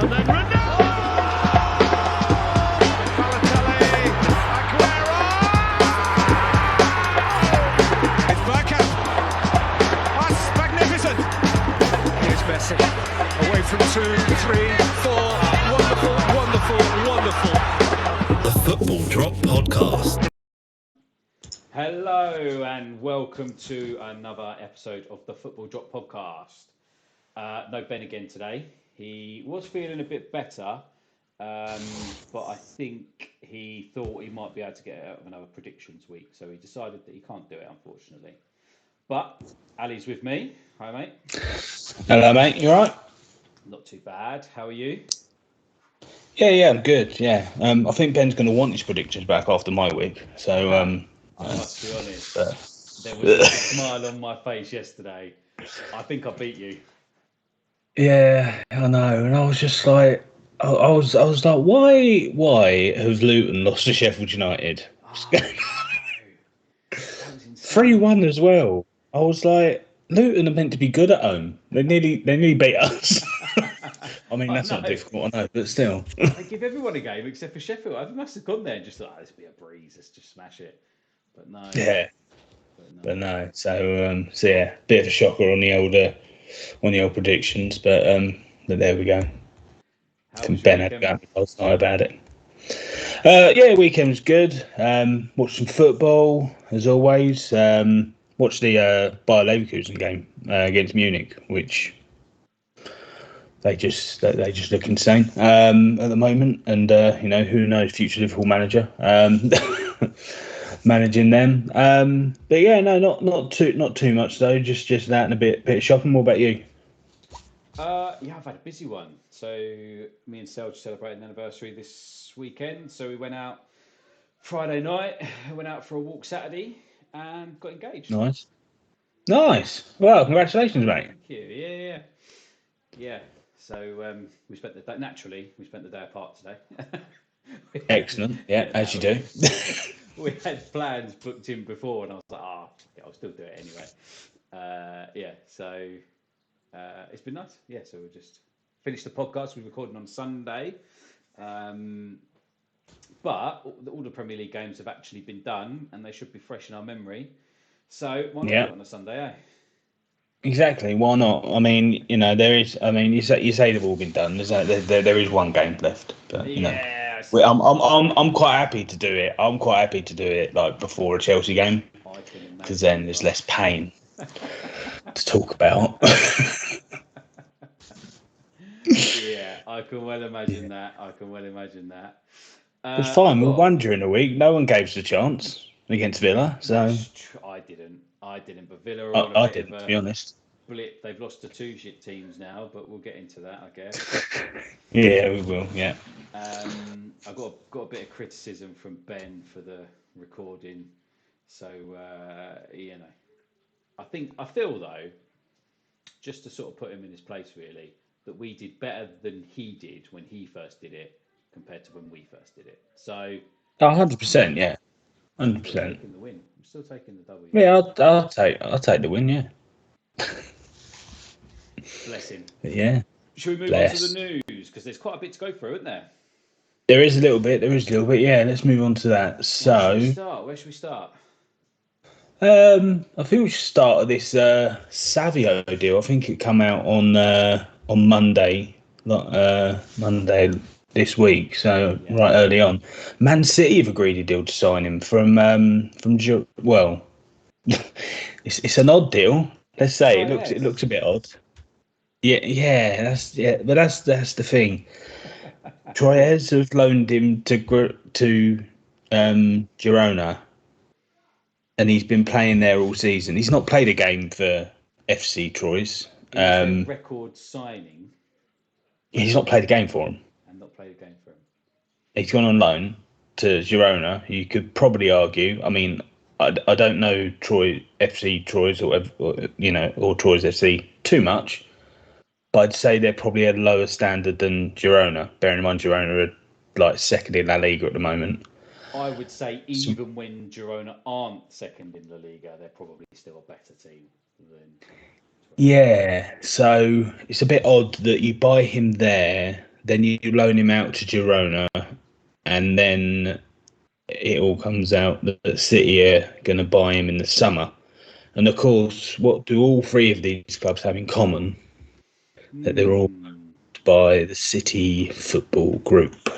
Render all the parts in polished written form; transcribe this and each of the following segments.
And then Ronaldo! Balotelli, Aguero! It's Bergkamp. That's magnificent. Here's Messi. Away from 2, 3, 4. Wonderful, wonderful, wonderful. The Football Drop Podcast. Hello and welcome to another episode of the Football Drop Podcast. No Ben again today. He was feeling a bit better, but I think he thought he might be able to get out of another predictions week, so he decided that he can't do it, unfortunately. But Ali's with me. Hi, mate. Hello, mate. You all right? Not too bad. How are you? Yeah, I'm good. Yeah, I think Ben's going to want his predictions back after my week. So, I must be honest. There was a smile on my face yesterday. I think I beat you. Yeah, I know. And I was just like, I was like, why has Luton lost to Sheffield United? Oh, no. 3-1 as well. I was like, Luton are meant to be good at home. They nearly beat us. I mean, that's not difficult, I know, but still. They give everyone a game except for Sheffield. I must have gone there and just thought, this will be a breeze. Let's just smash it. But no. Yeah. But no. So yeah, bit of a shocker on the old predictions, but there we go. Ben had a go last night about it. Yeah, weekend was good. Watched some football as always. Watched the Bayern Leverkusen game against Munich, which they just look insane at the moment. And who knows, future Liverpool manager managing them. But yeah, no, not too much though. Just that and a bit of shopping. What about you? Yeah, I've had a busy one. So me and Selge celebrated an anniversary this weekend. So we went out Friday night, went out for a walk Saturday, and got engaged. Nice. Well, congratulations, mate. Thank you. Yeah. So we spent the day. Naturally, we spent the day apart today. Excellent. Yeah, as you do. We had plans booked in before, and I was like, I'll still do it anyway. So it's been nice. Yeah, so we just finished the podcast. We're recording on Sunday. But all the Premier League games have actually been done, and they should be fresh in our memory. So why not do it on a Sunday, eh? Exactly. Why not? I mean, there is. I mean, you say they've all been done. There is one game left, but I'm quite happy to do it. I'm quite happy to do it like before a Chelsea game, because then there's less pain to talk about. Yeah, I can well imagine that. It's fine. We won during the week. No one gave us a chance against Villa, so I didn't. But Villa are all I didn't, to be honest. Blip. They've lost to two shit teams now, but we'll get into that, I guess. Yeah, we will. Yeah. I got a bit of criticism from Ben for the recording, so I feel though, just to sort of put him in his place, really, that we did better than he did when he first did it compared to when we first did it. So 100%, yeah. 100%. I'm taking the win. I'm still taking the W. Yeah, I'll take the win, yeah. Bless him. But yeah. Should we move on to the news? Because there's quite a bit to go through, isn't there? There is a little bit, yeah. Let's move on to that. So where should we start? I think we should start at this Savio deal. I think it come out on Monday this week, so right early on. Man City have agreed a deal to sign him from well, it's an odd deal. Let's say it looks a bit odd. That's the thing. Troyes have loaned him to Girona, and he's been playing there all season. He's not played a game for FC Troyes. Record signing. He's not played a game for him. He's gone on loan to Girona. You could probably argue. I mean, I don't know FC Troyes or Troyes FC too much, but I'd say they're probably at a lower standard than Girona. Bearing in mind Girona are like second in La Liga at the moment. I would say even when Girona aren't second in La Liga, they're probably still a better team than. Yeah, so it's a bit odd that you buy him there then you loan him out to Girona, and then it all comes out that City are going to buy him in the summer. And of course, what do all three of these clubs have in common? That they're all owned by the City Football Group.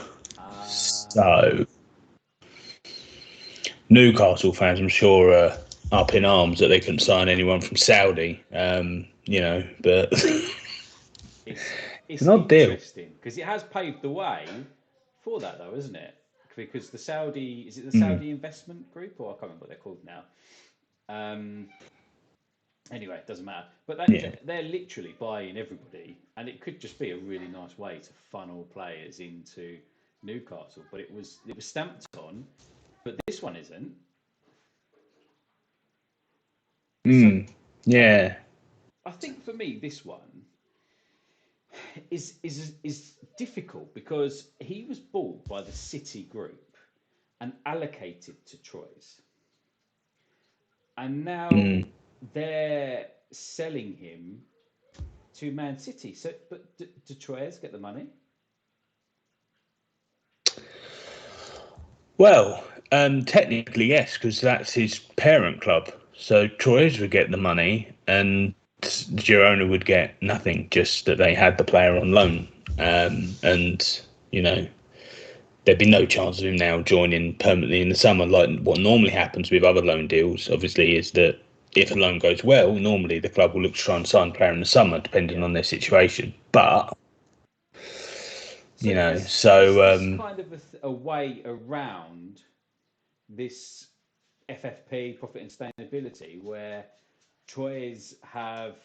So, Newcastle fans, I'm sure, are up in arms that they couldn't sign anyone from Saudi. But it's an odd deal. Interesting because it has paved the way for that, though, isn't it? Because the Saudi Saudi Investment Group, or I can't remember what they're called now. Anyway, it doesn't matter. But they're literally buying everybody, and it could just be a really nice way to funnel players into Newcastle. But it was stamped on, but this one isn't. Yeah. I think for me, this one is difficult because he was bought by the City Group and allocated to Troyes, and now they're selling him to Man City. So, but do Troyes get the money? Well, technically yes, because that's his parent club. So Troyes would get the money, and Girona would get nothing, just that they had the player on loan. And there'd be no chance of him now joining permanently in the summer. Like what normally happens with other loan deals, obviously, is that if a loan goes well, normally the club will look to try and sign a player in the summer, depending on their situation. But It's kind of a way around this FFP, profit and sustainability, where Troyes have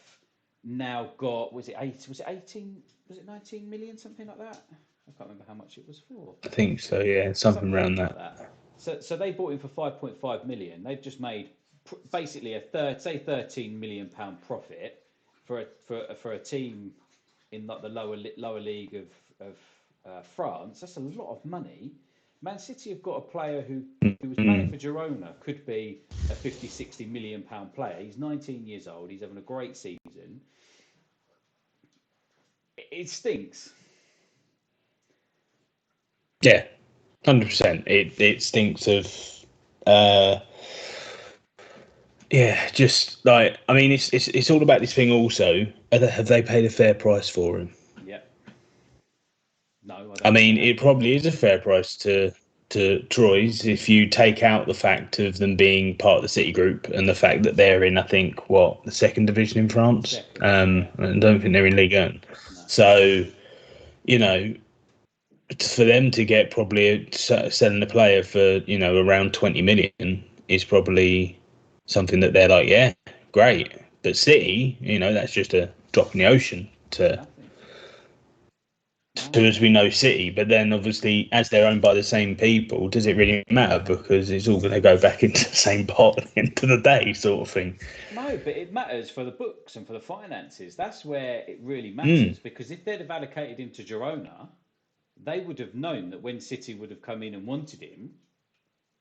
now got, was it 19 million, something like that? I can't remember how much it was for. I think so, yeah, something around that. So they bought him for 5.5 million. They've just made basically a 13 million pound profit for a team in like the lower league of France. That's a lot of money. Man City have got a player who was playing for Girona, could be a 50-60 million pound player. He's 19 years old. He's having a great season. It stinks. Yeah, 100%. It stinks of. Just like, I mean, it's all about this thing. Also, have they paid a fair price for him? Yeah. No. I mean, it probably is a fair price to Troyes if you take out the fact of them being part of the City Group and the fact that they're in, I think, the second division in France. I don't think they're in Ligue 1. No. So, for them to get probably selling a player for around 20 million is probably something that they're like, yeah, great. But City, that's just a drop in the ocean to as we know City. But then obviously, as they're owned by the same people, does it really matter? Because it's all going to go back into the same pot at the end of the day, sort of thing. No, but it matters for the books and for the finances. That's where it really matters. Because if they'd have allocated him to Girona, they would have known that when City would have come in and wanted him,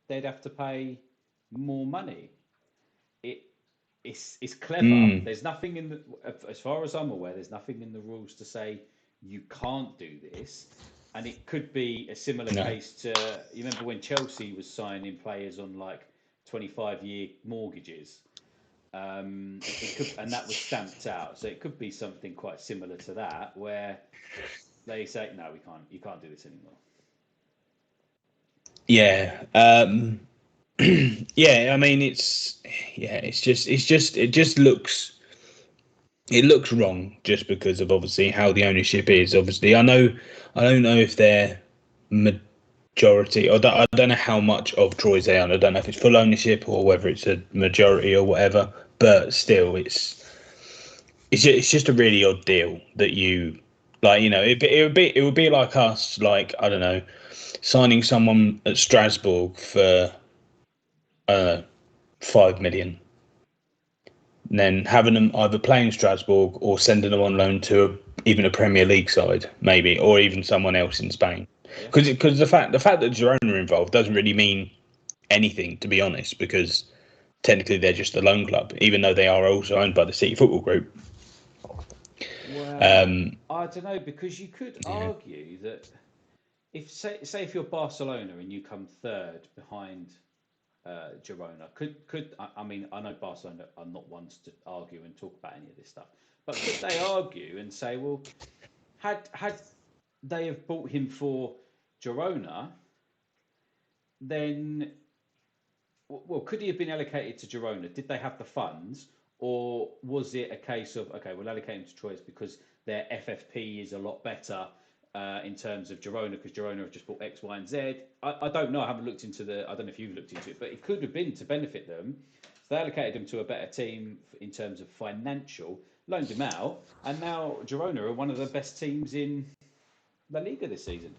they'd have to pay more money. It's clever. There's nothing as far as I'm aware, there's nothing in the rules to say you can't do this. And it could be a similar case to, you remember when Chelsea was signing players on like 25-year mortgages? And that was stamped out. So it could be something quite similar to that, where they say, no, we can't. You can't do this anymore. Yeah. Yeah. I mean, it looks wrong just because of obviously how the ownership is. Obviously, I don't know if they're majority, or I don't know how much of Troyes they own. I don't know if it's full ownership or whether it's a majority or whatever. But still, it's just a really odd deal that you. Like, it would be like us, like, I don't know, signing someone at Strasbourg for, 5 million. And then having them either play in Strasbourg or sending them on loan to even a Premier League side, maybe, or even someone else in Spain. Because the fact that Girona are involved doesn't really mean anything, to be honest, because technically they're just a loan club, even though they are also owned by the City Football Group. Well, I don't know, because you could argue that if if you're Barcelona and you come third behind Girona, I mean, I know Barcelona are not ones to argue and talk about any of this stuff, but could they argue and say, well, had they have bought him for Girona, then, well, could he have been allocated to Girona? Did they have the funds, or was it a case of, okay, we'll allocate him to Troyes because their FFP is a lot better in terms of Girona, because Girona have just bought X, Y, and Z? I don't know. I haven't looked into I don't know if you've looked into it, but it could have been to benefit them. So they allocated him to a better team in terms of financial, loaned him out, and now Girona are one of the best teams in La Liga this season.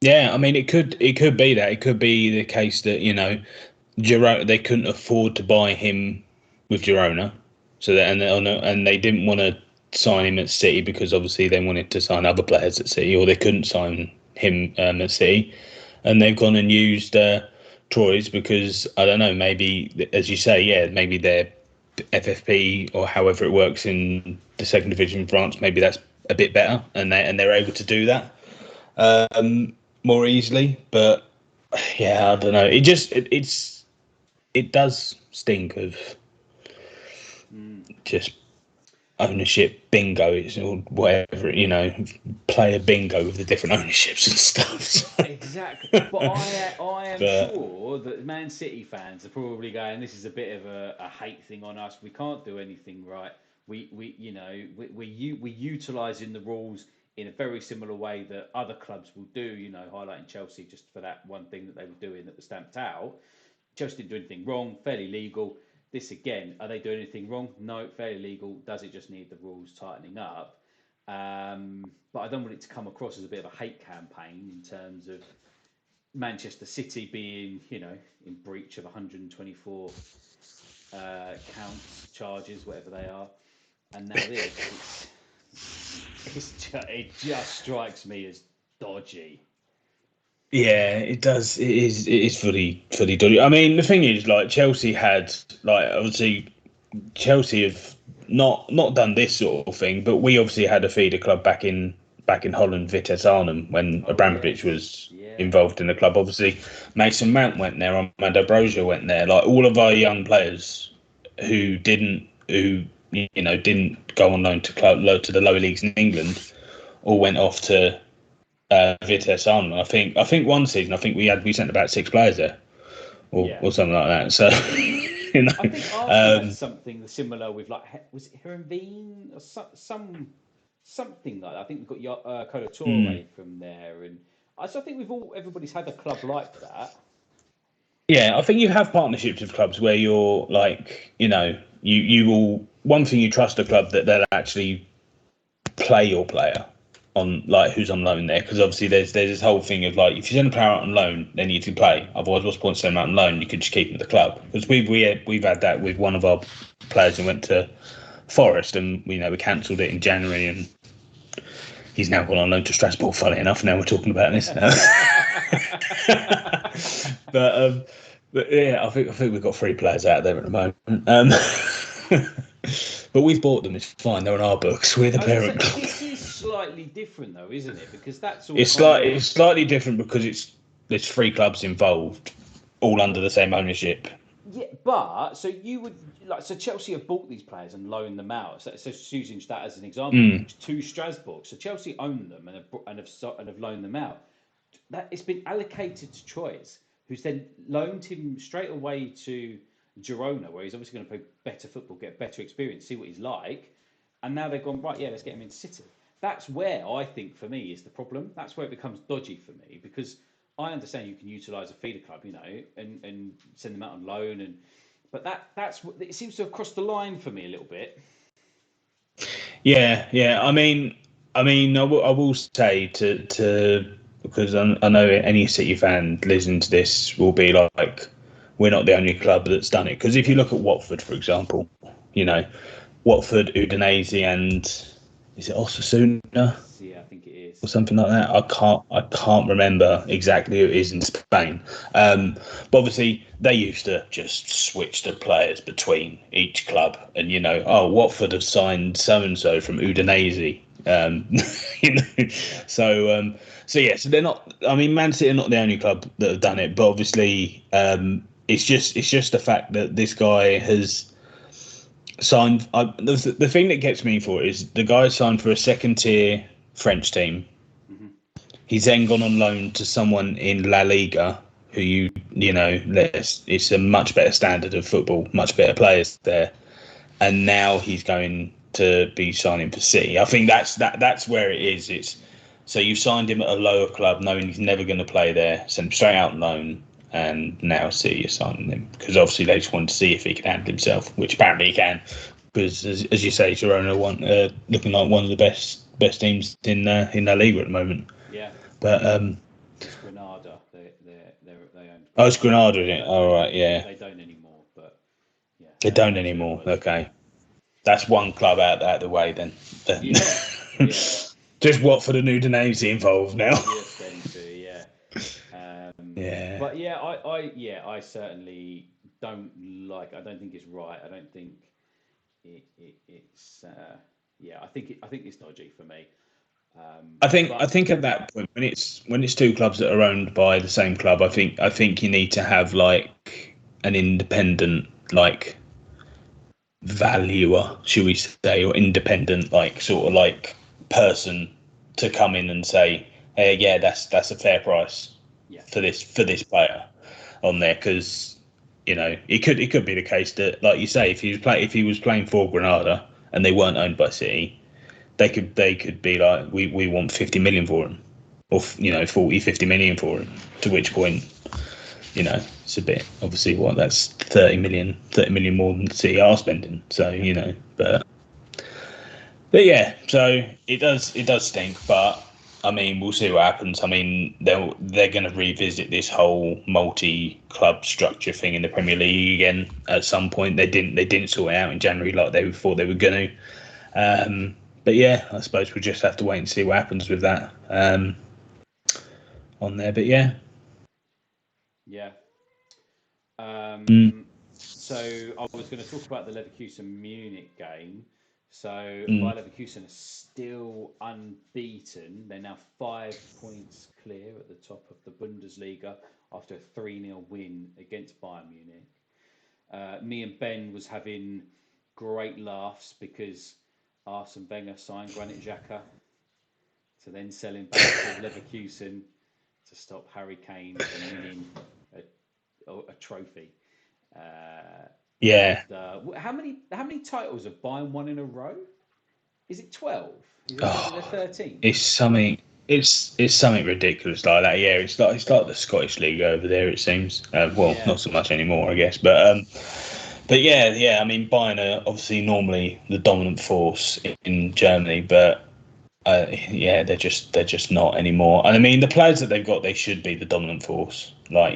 Yeah, I mean, it could be that. It could be the case that, Girona, they couldn't afford to buy him with Girona, so that and they didn't want to sign him at City because obviously they wanted to sign other players at City, or they couldn't sign him at City, and they've gone and used Troyes because, I don't know, maybe, as you say, maybe their FFP or however it works in the second division in France, maybe that's a bit better, and they're able to do that more easily. But yeah, I don't know. It does stink of just ownership bingo. It's all whatever, player bingo with the different ownerships and stuff. Exactly. But I am sure that Man City fans are probably going, this is a bit of a hate thing on us. We can't do anything right. We're utilising the rules in a very similar way that other clubs will do, highlighting Chelsea just for that one thing that they were doing that was stamped out. Chelsea didn't do anything wrong, fairly legal. This again, are they doing anything wrong? No, fairly legal. Does it just need the rules tightening up? But I don't want it to come across as a bit of a hate campaign in terms of Manchester City being, in breach of 124 counts, charges, whatever they are. And now this, it just strikes me as dodgy. Yeah, it does. It is fully dodgy. I mean, the thing is, Chelsea had, obviously, Chelsea have not done this sort of thing, but we obviously had a feeder club back in Holland, Vitesse Arnhem, when Abramovich was involved in the club. Obviously, Mason Mount went there, Armando Broja went there. All of our young players who didn't go on loan to the lower leagues in England all went off to Vitesse Arnhem. I think one season we sent about 6 players there, or something like that. So I think Arsenal had something similar with was it Herenveen or something like that. I think we got Kolo Touré from there, and I think everybody's had a club like that. Yeah, I think you have partnerships with clubs where you're you will, one thing, you trust a club that they'll actually play your player on, who's on loan there, because obviously there's this whole thing of if you send a player out on loan, they need to play. Otherwise, what's the point of sending them out on loan? You could just keep them at the club. Because we've had that with one of our players who went to Forest, and we cancelled it in January, and he's now gone on loan to Strasbourg. Funny enough, now we're talking about this. But yeah, I think we've got 3 players out there at the moment. But we've bought them. It's fine. They're on our books. We're the parent club. This is slightly different, though, isn't it? Because that's all. It's slightly different because there's 3 clubs involved, all under the same ownership. Yeah, but so you would Chelsea have bought these players and loaned them out. So using that as an example, to Strasbourg. So Chelsea own them and have loaned them out. That it's been allocated to Troyes, who's then loaned him straight away to Girona, where he's obviously going to play better football, get better experience, see what he's like. And now they've gone, right, let's get him into City. That's where I think, for me, is the problem. That's where it becomes dodgy for me, because I understand you can utilise a feeder club, and send them out on loan, but that's what it seems to have crossed the line for me a little bit. Yeah. I mean, I will say to because I know any City fan listening to this will be like, we're not the only club that's done it. Because if you look at Watford, for example, Watford, Udinese, and is it Osasuna? Yeah, I think it is. or something like that. I can't remember exactly who it is in Spain. But obviously they used to just switch the players between each club, and Watford have signed so and so from Udinese. So they're not. I mean, Man City are not the only club that have done it, but obviously it's just the fact that this guy has signed. The thing that gets me for it is the guy signed for a second tier French team. Mm-hmm. He's then gone on loan to someone in La Liga, who it's a much better standard of football, much better players there, and now he's going to be signing for City. I think that's where it is. It's so you've signed him at a lower club, knowing he's never going to play there, sent him straight out on loan, and now City are signing him because obviously they just wanted to see if he could handle himself, which apparently he can. Because as you say, Girona looking like one of the best teams in La Liga at the moment. Yeah. But it's Granada. They own. Oh, it's Granada, isn't it? Oh, right, yeah. They don't anymore, but yeah. They don't anymore. Okay, that's one club out of the way then. Yeah. Just Watford and Udinese involved now. Yes, them too. Yeah. Yeah. But yeah, I certainly don't like. I don't think it's right. I don't think it's. I think it's dodgy for me. I think at that point when it's two clubs that are owned by the same club, I think you need to have like an independent like valuer, should we say, or independent like sort of like person to come in and say, hey, yeah, that's a fair price for this player on there, because it could be the case that, like you say, if he was playing for Granada and they weren't owned by City, they could be like, we want 50 million for him, or 40-50 million for him, to which point it's a bit, obviously, that's 30 million more than City are spending, so but yeah, so it does stink, but I mean, we'll see what happens. I mean, they're going to revisit this whole multi-club structure thing in the Premier League again at some point. They didn't sort it out in January like they thought they were going to. But yeah, I suppose we'll just have to wait and see what happens with that on there. But yeah. Yeah. So I was going to talk about the Leverkusen Munich game. So Bayer Leverkusen are still unbeaten. They're now 5 points clear at the top of the Bundesliga after a 3-0 win against Bayern Munich. Me and Ben was having great laughs because Arsene Wenger signed Granit Xhaka to then sell him back to Leverkusen to stop Harry Kane from winning a trophy. Yeah. And, how many titles have Bayern won in a row? Is it 12? Is it 13? It's something. It's something ridiculous like that. Yeah, it's like the Scottish League over there. It seems. Not so much anymore, I guess. But yeah. I mean, Bayern are obviously normally the dominant force in Germany, but they're just not anymore. And I mean, the players that they've got, they should be the dominant force. Like,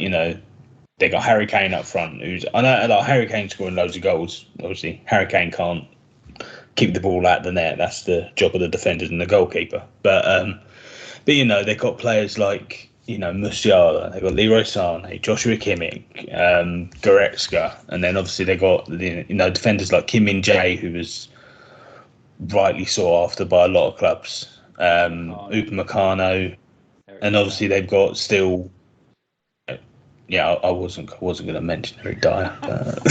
they got Harry Kane up front, I know like Harry Kane scoring loads of goals. Obviously, Harry Kane can't keep the ball out the net. That's the job of the defenders and the goalkeeper. But they've got players like Musiala, they've got Leroy Sané, Joshua Kimmich, Goretzka, and then obviously they got defenders like Kim Min-jae, who was rightly sought after by a lot of clubs. Upamecano, and obviously they've got still. Yeah, I wasn't going to mention Eric Dyer, but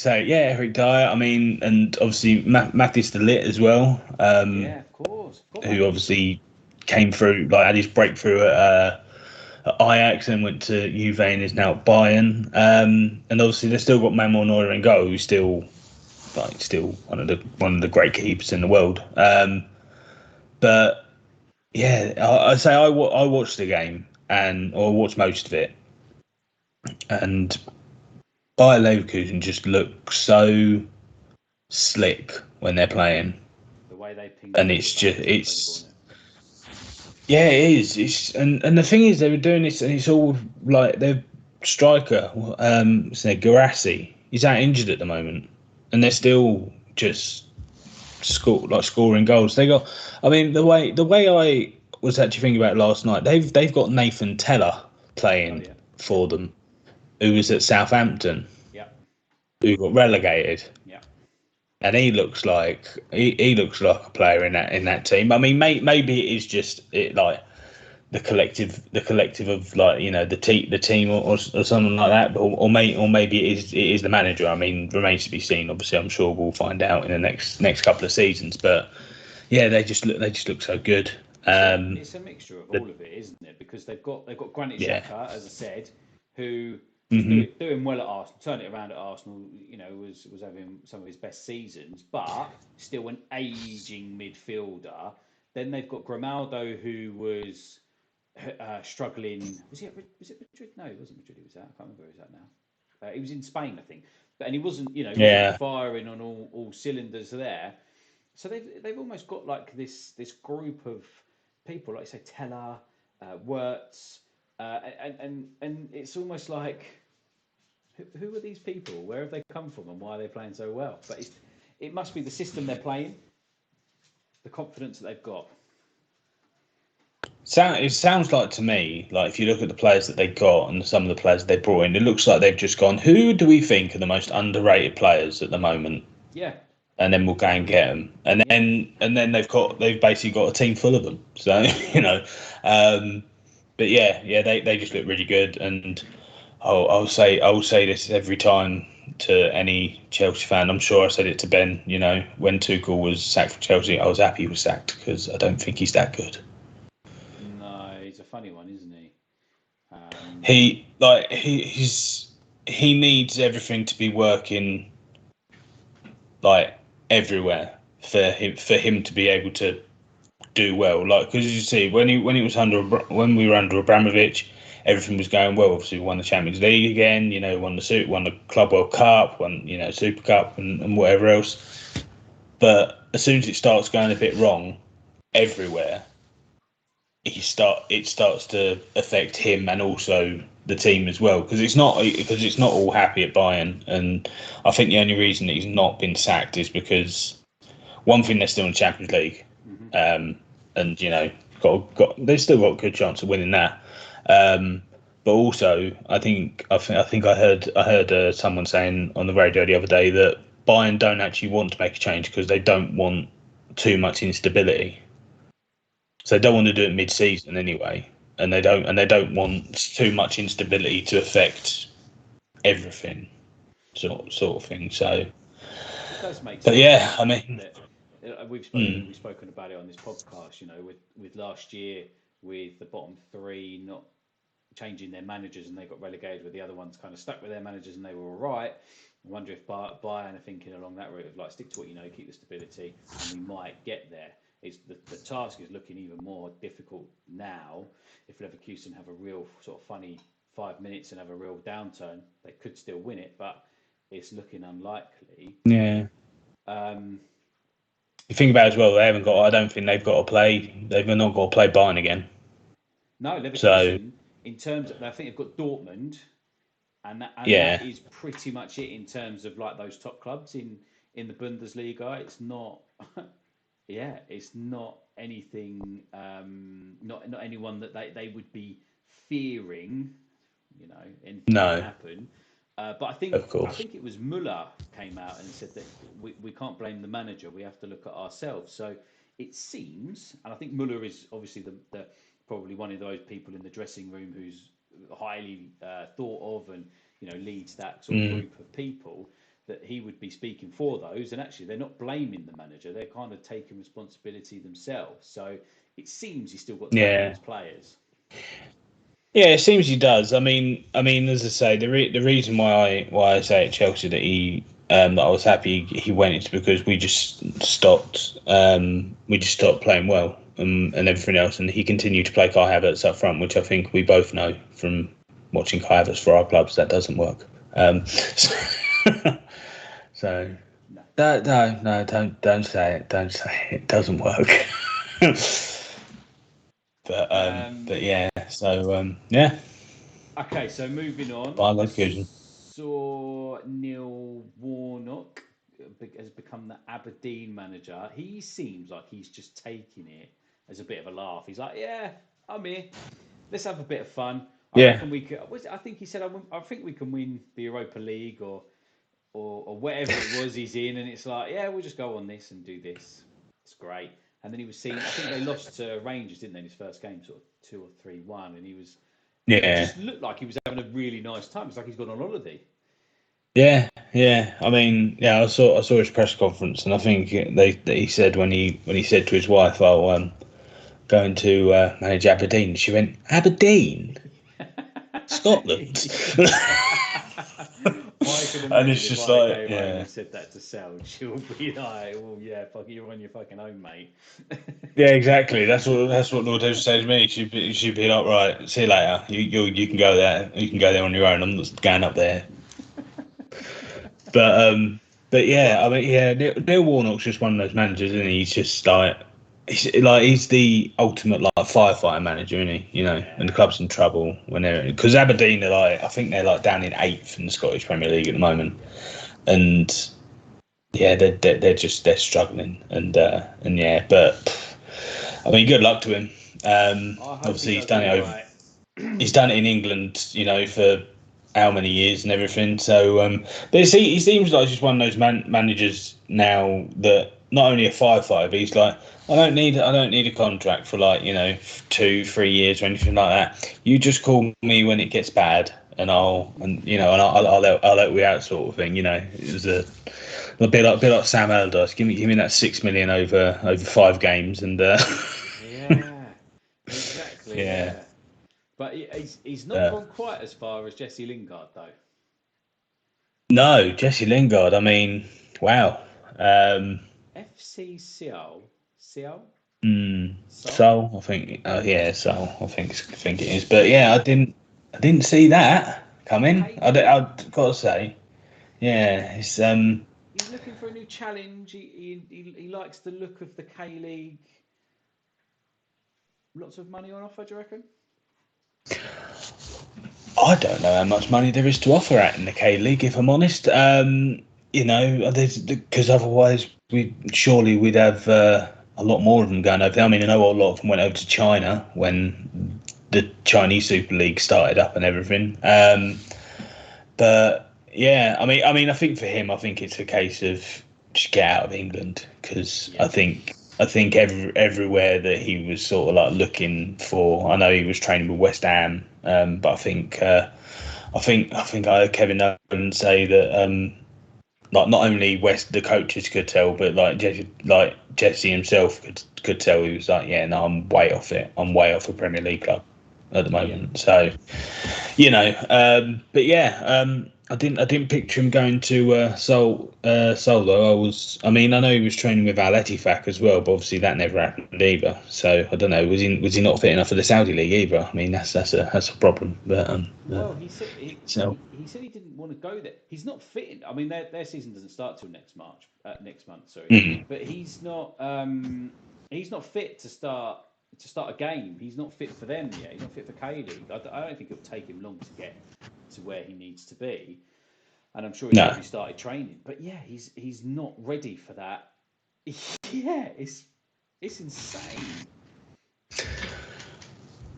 Eric Dyer. I mean, and obviously Mathis de Ligt as well. Of course. Who obviously came through, like had his breakthrough at Ajax and went to Juve and is now at Bayern. And obviously they've still got Manuel Neuer in goal, who's still one of the great keepers in the world. But yeah, I say I watched the game or watched most of it, and Bayer Leverkusen just look so slick when they're playing. The way they ping, and it is. And the thing is, they were doing this, and it's all like their striker, Guarassi, he's out injured at the moment, and they're still just scoring goals. They got. I mean, the way I was actually thinking about it last night, they've got Nathan Teller playing for them, who was at Southampton. Yeah. Who got relegated. Yeah. And he looks like he looks like a player in that team. I mean, maybe it is just like the collective of like the team or something like that, or maybe it is the manager. I mean, remains to be seen. Obviously, I'm sure we'll find out in the next couple of seasons. But yeah, they just look so good. It's a mixture of all of it, isn't it? Because they've got Granit Xhaka, as I said, who was doing well at Arsenal, turned it around at Arsenal. Was having some of his best seasons, but still an aging midfielder. Then they've got Grimaldo, who was struggling. Was it Madrid? No, it wasn't Madrid. He was at. I can't remember where he was at now. He was in Spain, I think. And he wasn't, wasn't firing on all cylinders there. So they've almost got like this group of people, like say Teller, Wirtz, and it's almost like, who are these people? Where have they come from, and why are they playing so well? But it must be the system they're playing, the confidence that they've got. It sounds like to me, like if you look at the players that they got and some of the players they brought in, it looks like they've just gone, who do we think are the most underrated players at the moment? Yeah. And then we'll go and get them, and then they've basically got a team full of them. So but they just look really good, and I'll say this every time to any Chelsea fan. I'm sure I said it to Ben. When Tuchel was sacked from Chelsea, I was happy he was sacked because I don't think he's that good. No, he's a funny one, isn't he? He needs everything to be working like everywhere for him to be able to do well. Like, because you see, when we were under Abramovich, everything was going well. Obviously, we won the Champions League again. Won the Club World Cup, won Super Cup and whatever else. But as soon as it starts going a bit wrong, everywhere, it starts to affect him and also the team as well, because it's not all happy at Bayern. And I think the only reason that he's not been sacked is because one thing, they're still in the Champions League, and they've still got a good chance of winning that. But also, I think I heard someone saying on the radio the other day that Bayern don't actually want to make a change because they don't want too much instability. So they don't want to do it mid-season anyway, and they don't want too much instability to affect everything, sort of thing. So, it does make sense. But yeah, I mean, we've spoken about it on this podcast. With last year, with the bottom three not changing their managers and they got relegated, with the other ones kind of stuck with their managers and they were all right. I wonder if Bayern are thinking along that route of like, stick to what you know, keep the stability, and we might get there. The task is looking even more difficult now. If Leverkusen have a real sort of funny 5 minutes and have a real downturn, they could still win it, but it's looking unlikely. Yeah. You think about it as well, they haven't got. I don't think they've got to play. They've not got to play Bayern again. No, Leverkusen. In terms of, I think they've got Dortmund, and that is pretty much it in terms of like those top clubs in the Bundesliga. It's not. Yeah, it's not anything, not anyone that they would be fearing, anything to happen. But I think it was Müller came out and said that we can't blame the manager. We have to look at ourselves. So it seems, and I think Müller is obviously the probably one of those people in the dressing room who's highly thought of and leads that sort of group of people, that he would be speaking for those, and actually they're not blaming the manager, they're kind of taking responsibility themselves. So it seems he's still got his players. Yeah, it seems he does. I mean, as I say, the reason why I say at Chelsea that that I was happy he went is because we just stopped playing well and everything else, and he continued to play Kai Havertz up front, which I think we both know from watching Kai Havertz for our clubs that doesn't work. So no, don't say it. Don't say it. It doesn't work. But yeah. So yeah. Okay, so moving on. Bayern Leverkusen. Saw Neil Warnock has become become the Aberdeen manager, he seems like he's just taking it as a bit of a laugh. He's like, yeah, I'm here. Let's have a bit of fun. I reckon we could. I think he said, I think we can win the Europa League or whatever it was he's in. And it's like, yeah, we'll just go on this and do this. It's great. And then he was seen. I think they lost to Rangers, didn't they, in his first game, sort of 2 or 3-1, and he was. It just looked like he was having a really nice time. It's like he's gone on holiday. Yeah. I mean, I saw his press conference, and I think he said when he said to his wife, "Oh, going to manage Aberdeen," she went, "Aberdeen, Scotland." I can imagine And it's if just I like, came home yeah. and said that to Sal, she'll be like, "Well, yeah, fuck, you're on your fucking own, mate." Yeah, exactly. That's what Lord Howe said to me. She'd be like, right, see you later. You can go there. You can go there on your own. I'm not going up there. But yeah, I mean, yeah, Neil Warnock's just one of those managers, isn't he? He's just like he's the ultimate like firefighter manager, isn't he? You know, and the club's in trouble when they're because Aberdeen are like I think they're like down in 8th in the Scottish Premier League at the moment, and yeah, they're struggling, and yeah, but I mean, good luck to him. I hope Obviously, he he's does done it all over. right. He's done it in England, you know, for how many years and everything. So, but he seems like just one of those managers now that not only a firefighter, but he's like, I don't need a contract for like 2-3 years or anything like that. You just call me when it gets bad, and I'll help you out, sort of thing. You know, it was a bit like Sam Allardyce. Give me that 6 million over 5 games, and Yeah, exactly. yeah. Yeah, but he's not gone quite as far as Jesse Lingard though. No, Jesse Lingard. I mean, wow. FC Seoul, Seoul, Seoul. So I think, yeah, so I think it is. But yeah, I didn't see that coming. I'd got to say, yeah, it's He's looking for a new challenge. He likes the look of the K League. Lots of money on offer, do you reckon? I don't know how much money there is to offer at in the K League, if I'm honest. Because otherwise we'd have a lot more of them going over there. I mean, I know a lot of them went over to China when the Chinese Super League started up and everything. But yeah, I think for him, I think it's a case of just get out of England because I think everywhere that he was sort of like looking for. I know he was training with West Ham, but I think I heard Kevin Nolan say that like not only the coaches could tell, but like Jesse himself could tell. He was like, yeah, no, I'm way off it. I'm way off a Premier League club at the moment. So but yeah, I didn't picture him going to Seoul though. I know he was training with Al Ettifaq as well, but obviously that never happened either. So I don't know. Was he not fit enough for the Saudi league either? I mean, that's a problem. But Well, he said he said he didn't want to go there. He's not fit. I mean, their season doesn't start till next month. Sorry, but he's not fit to start a game. He's not fit for them yet. He's not fit for K League. I don't think it'll take him long to get to where he needs to be, and I'm sure he's already started training. But yeah, he's not ready for that. Yeah, it's insane.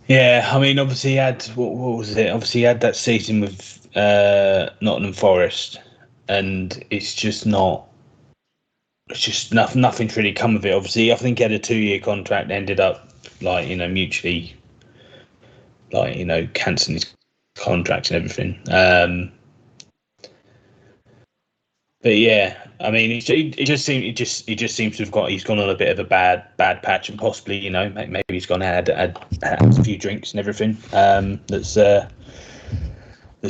yeah, I mean, obviously he had what was it? Obviously he had that season with Nottingham Forest, and it's just not. It's just nothing's really come of it. Obviously, I think he had a 2-year contract, ended up mutually cancelling his contracts and everything. But yeah, I mean, he just seems to have he's gone on a bit of a bad patch, and possibly maybe he's gone had a few drinks and everything. That's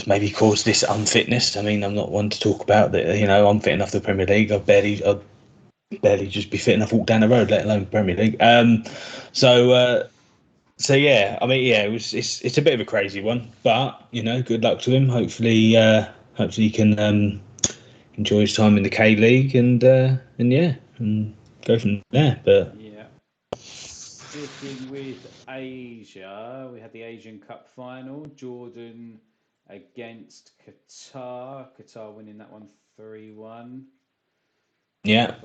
maybe caused this unfitness. I mean, I'm not one to talk about that. I'm fit enough for the Premier League. I'd barely just be fit enough to walk down the road, let alone Premier League. So yeah, I mean, yeah, it's a bit of a crazy one, but good luck to him. Hopefully he can enjoy his time in the K League and go from there. But yeah, sticking with Asia, we had the Asian Cup final. Jordan against Qatar. Qatar winning that one 3-1. Yeah.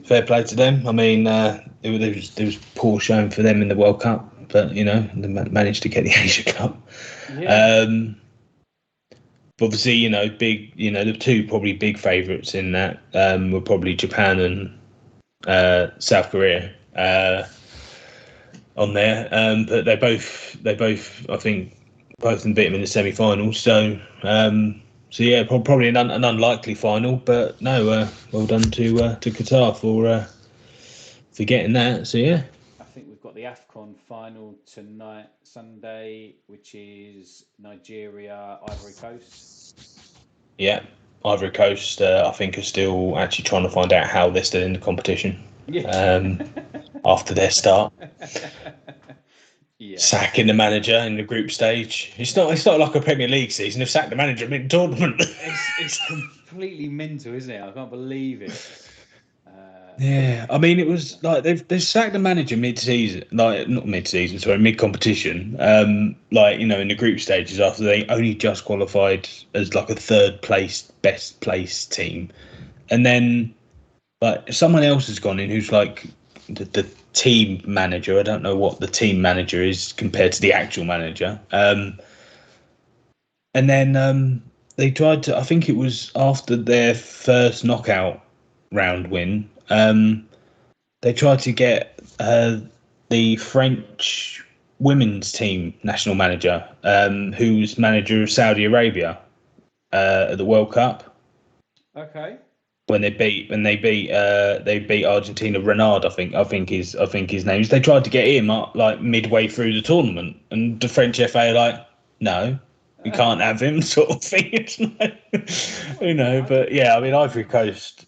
Fair play to them. I mean, there was poor showing for them in the World Cup, but they managed to get the Asia Cup. Yeah. Obviously, the two probably big favourites in that were probably Japan and South Korea on there. But they both, I think, both of them beat them in the semi-finals. So yeah, probably an unlikely final. But no, well done to Qatar for getting that. So yeah. I think we've got the AFCON final tonight, Sunday, which is Nigeria, Ivory Coast. Yeah, Ivory Coast, I think, are still actually trying to find out how they're still in the competition. Yeah. After their start. Yeah. Sacking the manager in the group stage. It's not like a Premier League season. They've sacked the manager mid-tournament. It's completely mental, isn't it? I can't believe it. Yeah, I mean, it was like they've sacked the manager mid-season, like not mid-season, sorry, mid-competition. In the group stages after they only just qualified as like a third place, best placed team, and then like someone else has gone in who's like the team manager. I don't know what the team manager is compared to the actual manager. And then they tried to. I think it was after their first knockout round win. They tried to get the French women's team national manager, who's manager of Saudi Arabia at the World Cup. Okay. When they beat Argentina, Renard, I think his name is. They tried to get him up like midway through the tournament, and the French FA are like, no, we can't have him, sort of thing. But yeah, I mean, Ivory Coast.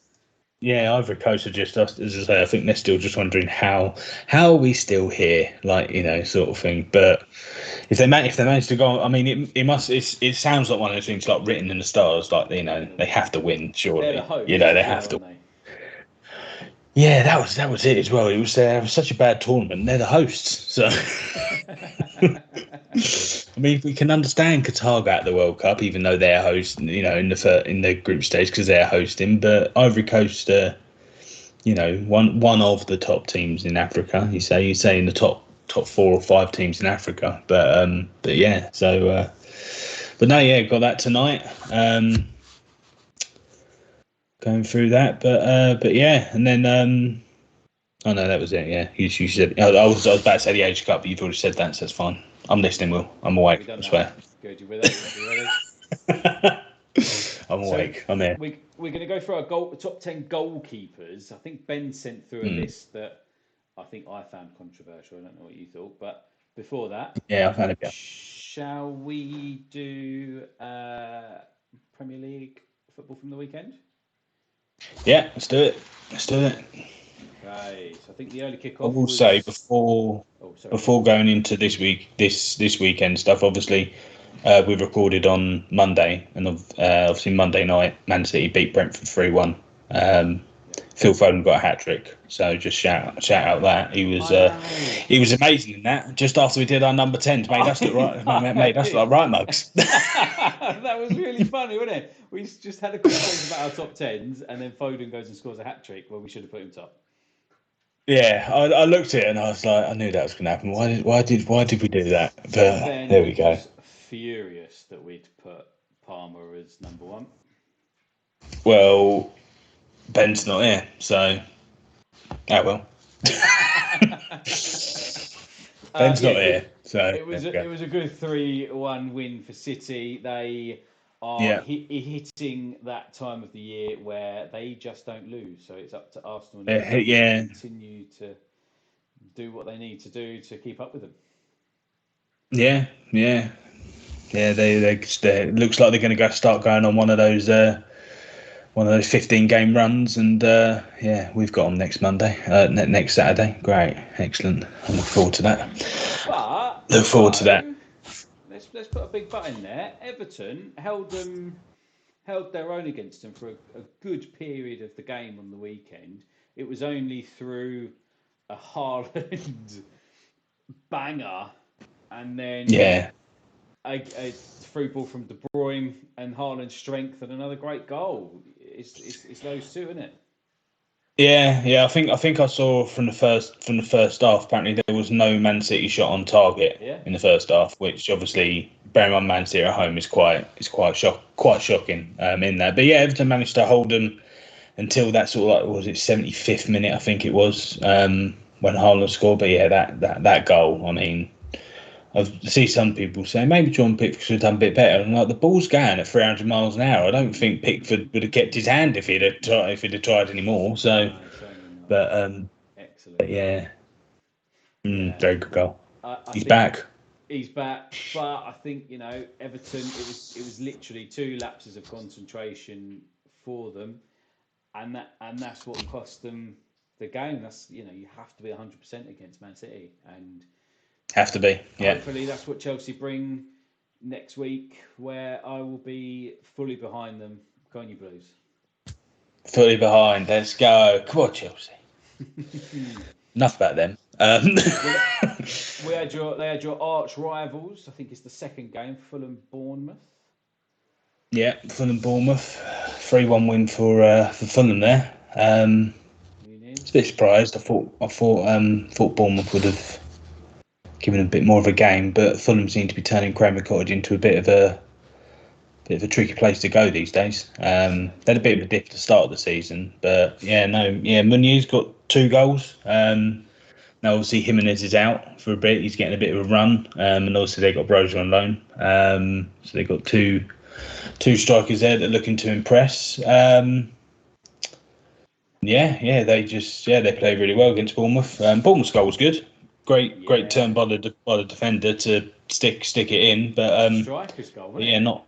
Yeah, Ivory Coast are just, as I say, I think they're still just wondering how are we still here, sort of thing. But if they manage to go, I mean, it sounds like one of those things like written in the stars, like they have to win, surely. They're the hosts, they have to. Yeah, that was it as well. It was such a bad tournament. They're the hosts, so. I mean, we can understand Qatar got the World Cup, even though they're hosting, in the group stage because they're hosting. But Ivory Coast, one of the top teams in Africa. You say in the top 4 or 5 teams in Africa. But yeah. So, but no, yeah, got that tonight. Going through that, but yeah, and then oh no, that was it. Yeah, you said I was about to say the Asia Cup, but you've already said that, so it's fine. I'm listening, Will. I'm awake. I swear. Good. You with us? You ready? I'm awake. I'm here. We're going to go through our top 10 goalkeepers. I think Ben sent through a list that I think I found controversial. I don't know what you thought, but before that, yeah, I found it. Shall we do Premier League football from the weekend? Yeah, let's do it. Okay, so I think the early kickoff. I will say before going into this weekend stuff. Obviously, we've recorded on Monday, and obviously Monday night, Man City beat Brentford 3-1. Phil Foden got a hat trick, so just shout out that he was amazing in that. Just after we did our number 10s, made us look right, made us look like right mugs. That was really funny, wasn't it? We just had a conversation about our top 10s, and then Foden goes and scores a hat trick where we should have put him top. Yeah, I looked at it and I was like, I knew that was going to happen. Why did we do that? But there we go. Was furious that we'd put Palmer as number 1. Well, Ben's not here, so well. Ben's not here, so it was a good 3-1 win for City. They are hitting that time of the year where they just don't lose. So it's up to Arsenal to continue to do what they need to do to keep up with them. Yeah. They looks like they're going to start going on one of those 15-game runs, and we've got them next Saturday. Great, excellent. I look forward to that. Let's put a big but in there. Everton held their own against them for a good period of the game on the weekend. It was only through a Haaland banger and then a through ball from De Bruyne and Haaland's strength and another great goal. It's those two, isn't it? Yeah. I think I saw from the first half. Apparently, there was no Man City shot on target in the first half, which obviously, bearing on Man City at home, is quite shocking in there. But yeah, Everton managed to hold them until that sort of like, was it 75th minute? I think it was when Haaland scored. But yeah, that goal. I mean, I see some people saying maybe John Pickford should have done a bit better. And like, the ball's going at 300 miles an hour. I don't think Pickford would have kept his hand if he'd have tried any more. So, but excellent. But yeah, very good goal. He's back. He's back, but I think Everton. It was literally 2 lapses of concentration for them, and that's what cost them the game. That's you have to be 100% against Man City, and have to be. Yeah. Hopefully, that's what Chelsea bring next week, where I will be fully behind them. Go on, you Blues. Fully behind. Let's go. Come on, Chelsea. Enough about them. They had your arch rivals. I think it's the second game, Fulham-Bournemouth. Yeah, Fulham-Bournemouth. 3-1 win for Fulham there. It's a bit surprised. I thought Bournemouth would have given a bit more of a game, but Fulham seem to be turning Cramer Cottage into a bit of a tricky place to go these days. They had a bit of a dip at the start of the season, but Munier's got 2 goals. Now obviously Jimenez is out for a bit. He's getting a bit of a run, and also they got Broja on loan. So they got two strikers there that are looking to impress. They play really well against Bournemouth. Bournemouth's goal was good. Great turn by the defender to stick it in, but striker's goal, wasn't it?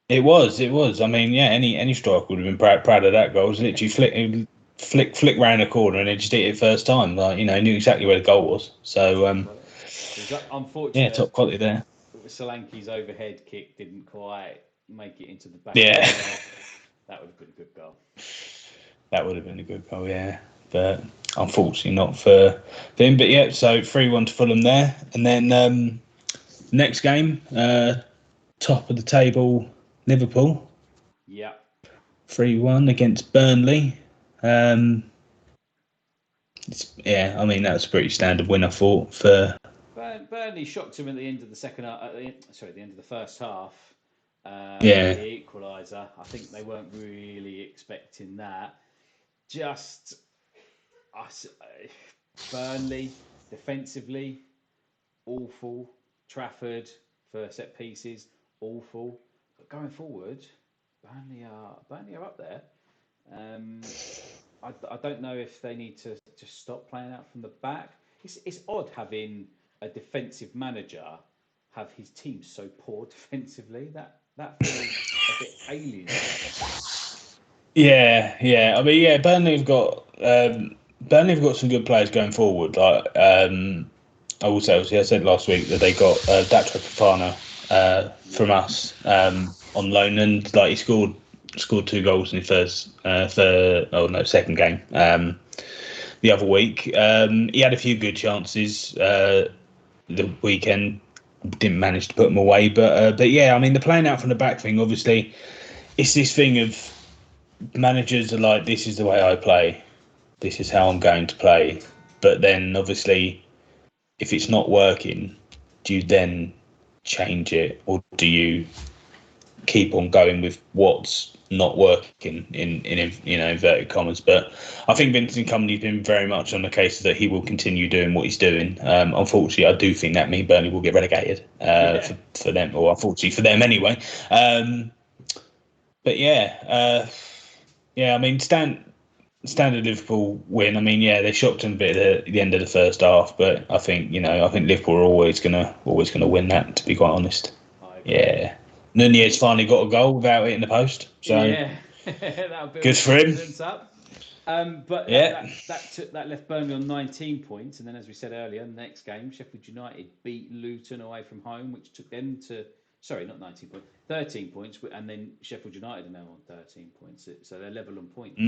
It was. I mean, any striker would have been proud of that goal. It was literally flick round the corner and he just hit it first time. Like, he knew exactly where the goal was. So unfortunately, top quality there. Solanke's overhead kick didn't quite make it into the back. Yeah, that would have been a good goal. That would have been a good goal, yeah. But unfortunately not for him. But yeah, so 3-1 to Fulham there. And then next game, top of the table, Liverpool. Yeah. 3-1 against Burnley. I mean, that was a pretty standard win, I thought. For Burnley shocked him at the end of the the end of the first half. The equaliser. I think they weren't really expecting that. Just Burnley defensively, awful. Trafford for set pieces, awful. But going forward, Burnley are up there. I don't know if they need to just stop playing out from the back. It's odd having a defensive manager have his team so poor defensively. That feels a bit alien. Yeah. I mean, Burnley have got some good players going forward. Like I will say, obviously, I said last week that they got Datra Fofana from us on loan, and like he scored 2 goals in his second game the other week. He had a few good chances the weekend, didn't manage to put them away, but yeah, I mean, the playing out from the back thing, obviously, it's this thing of managers are like, this is the way I play, this is how I'm going to play, but then obviously if it's not working, do you then change it, or do you keep on going with what's not working in inverted commas? But I think Vincent Kompany's been very much on the case that he will continue doing what he's doing. Unfortunately, I do think that means Burnley will get relegated for them, or unfortunately for them anyway. But I mean, standard Liverpool win. I mean, they shocked him a bit at the end of the first half, but I think Liverpool are always gonna win that, to be quite honest. Yeah. Nunez finally got a goal without hitting the post, so good for him. Up. That left Burnley on 19 points, and then, as we said earlier, the next game, Sheffield United beat Luton away from home, which took them to not 19 points, 13 points, and then Sheffield United are now on 13 points, so they're level on points,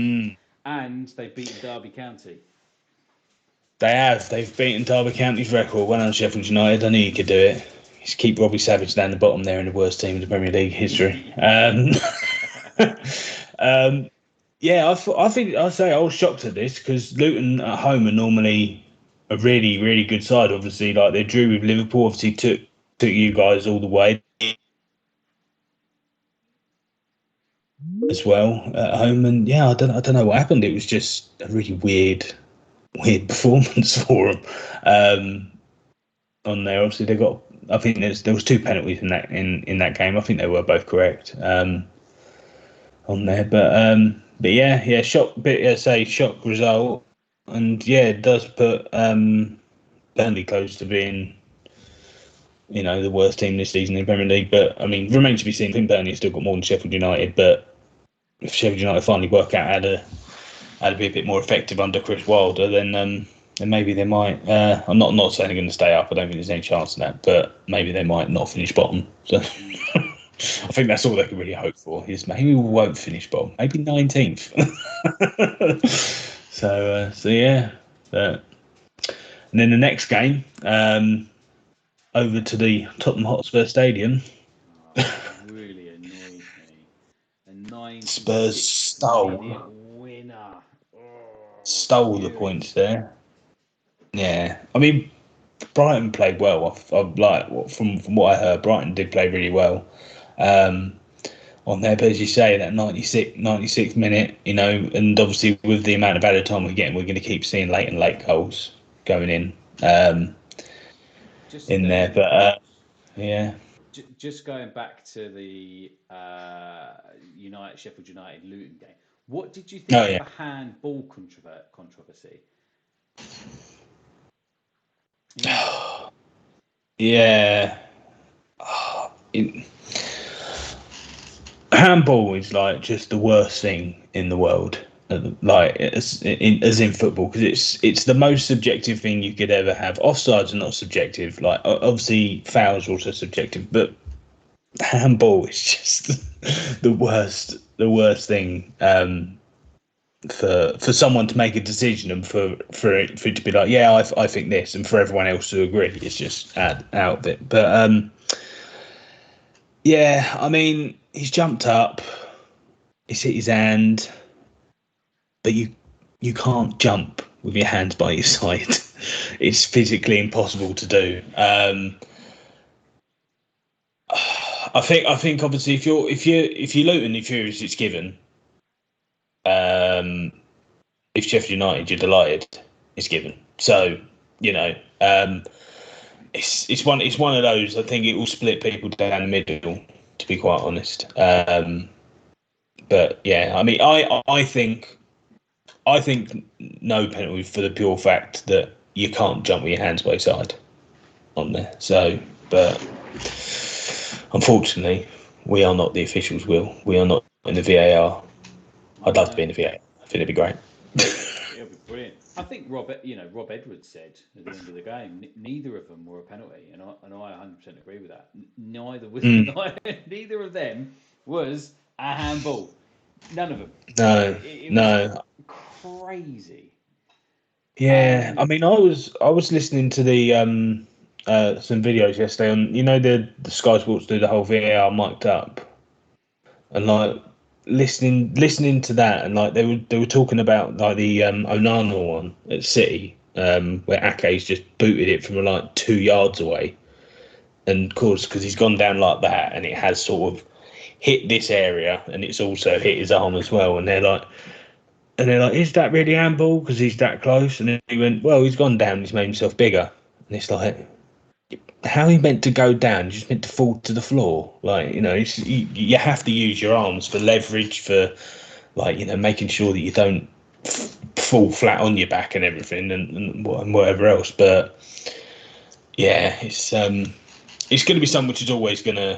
and they've beaten Derby County. They've beaten Derby County's record. Well done, Sheffield United. I knew you could do it. Just keep Robbie Savage down the bottom there in the worst team in the Premier League history. Yeah, I think I was shocked at this because Luton at home are normally a really, really good side. Obviously, like they drew with Liverpool, obviously took you guys all the way as well at home, and yeah, I don't know what happened. It was just a really weird performance for them on there. Obviously, they got. I think there was two penalties in that game. I think they were both correct on there, but yeah, shock. Bit say shock result, and yeah, it does put Burnley close to being, the worst team this season in the Premier League. But I mean, remains to be seen. I think Burnley still got more than Sheffield United, but if Sheffield United finally work out how to be a bit more effective under Chris Wilder, then maybe they might. I'm not saying they're going to stay up. I don't think there's any chance of that, but maybe they might not finish bottom. So I think that's all they can really hope for. Is maybe we won't finish bottom, maybe 19th. So yeah. And then the next game, over to the Tottenham Hotspur Stadium. Really annoyed me. A 96 Spurs stole winner. the points there. Yeah, I mean, Brighton played well. From what I heard, Brighton did play really well on there. But as you say, that 96th minute, and obviously with the amount of added time we're getting, we're going to keep seeing late goals going in there. But yeah. Just going back to the Sheffield United Luton game, what did you think of the handball controversy? Yeah. Handball is like just the worst thing in the world, like as in football, because it's the most subjective thing you could ever have. Offsides are not subjective, like obviously fouls are also subjective, but handball is just the worst thing for someone to make a decision and for it to be like, yeah, I think this, and for everyone else to agree. It's just out of it. But yeah, I mean, he's jumped up, he's hit his hand, but you can't jump with your hands by your side. It's physically impossible to do. I think obviously if you're Luton, if it's given. If Sheffield United, you're delighted, it's given. So it's one of those. I think it will split people down the middle, to be quite honest. But yeah, I mean, I think no penalty for the pure fact that you can't jump with your hands by your side on there. So, but unfortunately, we are not the officials. We are not in the VAR. I'd love to be in the VAR. I think it'd be great. It'll be brilliant. I think Rob Edwards said at the end of the game, neither of them were a penalty, and I 100% agree with that. Neither of them was a handball. None of them. No, it was crazy. Yeah, I mean, I was listening to the some videos yesterday on the Sky Sports do the whole VAR mic'd up, and like listening to that, and like they were talking about like the Onana one at City, where Ake's just booted it from like 2 yards away, and of course because he's gone down like that, and it has sort of hit this area, and it's also hit his arm as well, and they're like, is that really handball because he's that close? And then he went, well, he's gone down, he's made himself bigger, and it's like, how he meant to go down? He's just meant to fall to the floor. Like, you have to use your arms for leverage, for like, making sure that you don't fall flat on your back and everything, and whatever else. But yeah, it's going to be something which is always going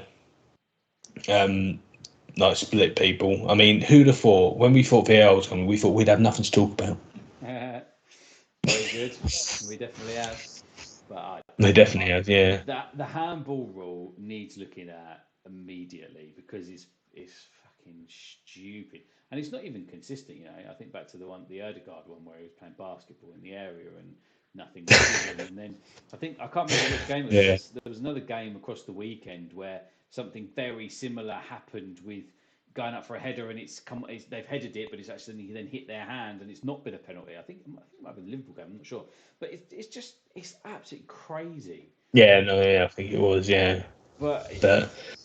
to like split people. I mean, who'd have thought when we thought VAR was coming, we thought we'd have nothing to talk about. Very good. We definitely have. But They definitely have, yeah. The handball rule needs looking at immediately because it's fucking stupid, and it's not even consistent. I think back to the Ødegaard one where he was playing basketball in the area and nothing was given. And then I can't remember which game it was. There was another game across the weekend where something very similar happened with going up for a header and they've headed it, but it's actually then hit their hand and it's not been a penalty. I think it might have been the Liverpool game. I'm not sure, but it's absolutely crazy. Yeah, no, yeah, I think it was, yeah. But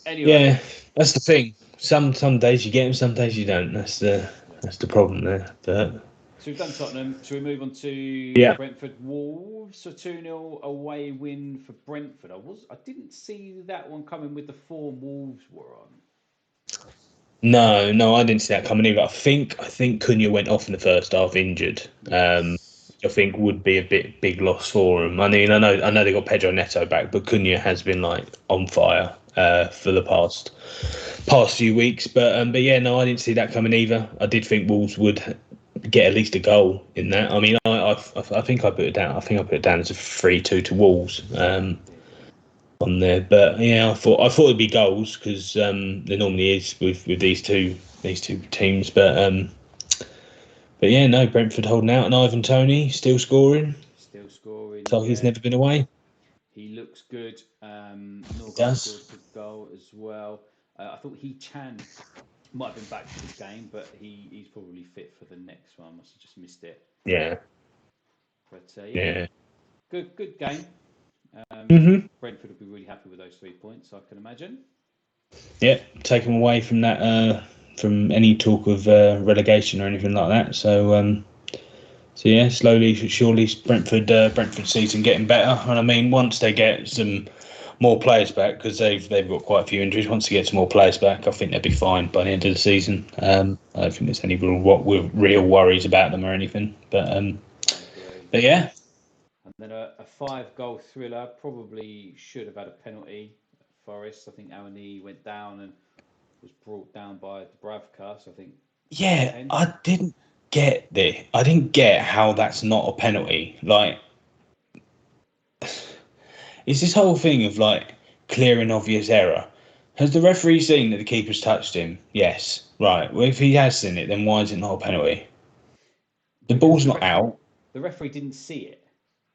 anyway, yeah, that's the thing. Some days you get them, some days you don't. That's the problem there. But so we've done Tottenham. Shall we move on to Brentford Wolves? A 2-0 away win for Brentford. I didn't see that one coming with the form Wolves were on. No, I didn't see that coming either. I think Cunha went off in the first half injured. I think would be a big loss for them. I mean, I know they got Pedro Neto back, but Cunha has been like on fire for the past few weeks. But yeah, no, I didn't see that coming either. I did think Wolves would get at least a goal in that. I mean, I think I put it down. I think I put it down as a 3-2 to Wolves on there. But yeah, I thought it'd be goals because there normally is with these two teams. But yeah, no, Brentford holding out, and Ivan Toney still scoring. So he's never been away. He looks good. Norgard scored a goal as well. I thought Chan might have been back for this game, but he's probably fit for the next one. Must have just missed it. Yeah. But yeah. Good game. Brentford will be really happy with those 3 points, I can imagine. Yeah, take them away from that. From any talk of relegation or anything like that. So yeah, slowly but surely Brentford season getting better. And I mean, once they get some more players back, because they've got quite a few injuries. Once they get some more players back, I think they'll be fine by the end of the season. I don't think there's any real worries about them or anything. But yeah. And then a 5-goal thriller. Probably should have had a penalty. Forest. I think Awani went down and was brought down by Dubravka, so I think. Yeah, I didn't get how that's not a penalty. Like, it's this whole thing of like clear and obvious error. Has the referee seen that the keeper's touched him? Yes. Right. Well, if he has seen it, then why is it not a penalty? The ball's not out. The referee didn't see it,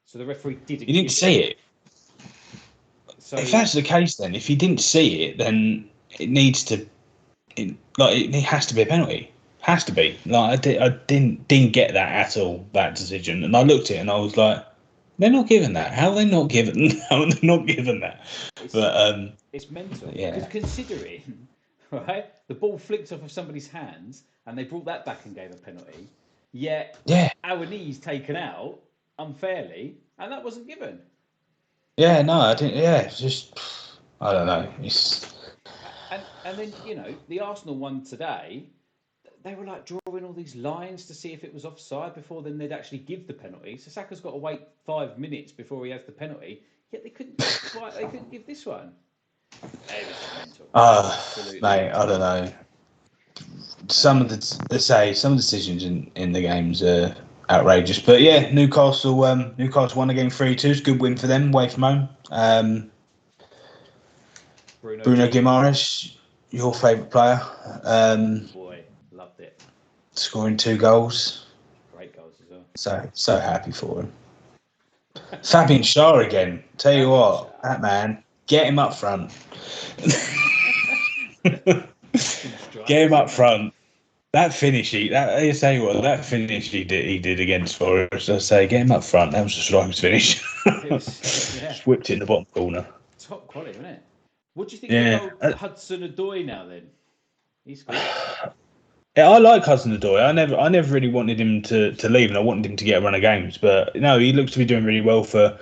so the referee didn't. He didn't see it. So if that's the case, then if he didn't see it, then it needs to. It has to be a penalty. Has to be. Like I didn't get that at all, that decision. And I looked at it and I was like, they're not given that. How are they not given? How are they not given that? It's mental. Yeah. Because considering, right, the ball flicked off of somebody's hands and they brought that back and gave a penalty. Yet our knees taken out unfairly, and that wasn't given. Yeah, no, I didn't. Yeah, it's just I don't know. It's. And then, the Arsenal one today, they were like drawing all these lines to see if it was offside before then they'd actually give the penalty. So Saka's got to wait 5 minutes before he has the penalty, yet they couldn't give this one. Mate, I don't know. Some of the decisions in the games are outrageous. But yeah, Newcastle won again 3-2. It's a good win for them away from home. Bruno Guimaraes, your favourite player. Boy, loved it. Scoring 2 goals. Great goals as well. So happy for him. Fabian Schär again. Tell you what, that man, get him up front. Get him up front. That finish that finish he did against Forest. I say, get him up front. That was a striker's finish. Just whipped it in the bottom corner. Top quality, wasn't it? What do you think about Hudson-Odoi now then? He's good. Yeah, I like Hudson-Odoi. I never really wanted him to leave, and I wanted him to get a run of games. But no, he looks to be doing really well for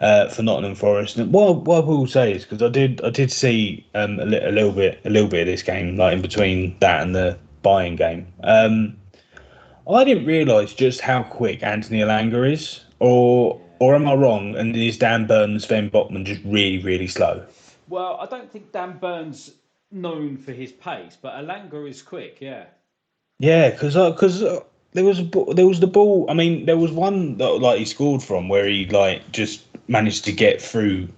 Nottingham Forest. And what I will say is because I did see a little bit of this game, like in between that and the Bayern game. I didn't realise just how quick Anthony Elanga is, or am I wrong? And is Dan Burns, Sven Botman just really, really slow? Well, I don't think Dan Burns known for his pace, but Elanga is quick. Yeah. Yeah, because there was the ball. I mean, there was one that he scored from where he just managed to get through,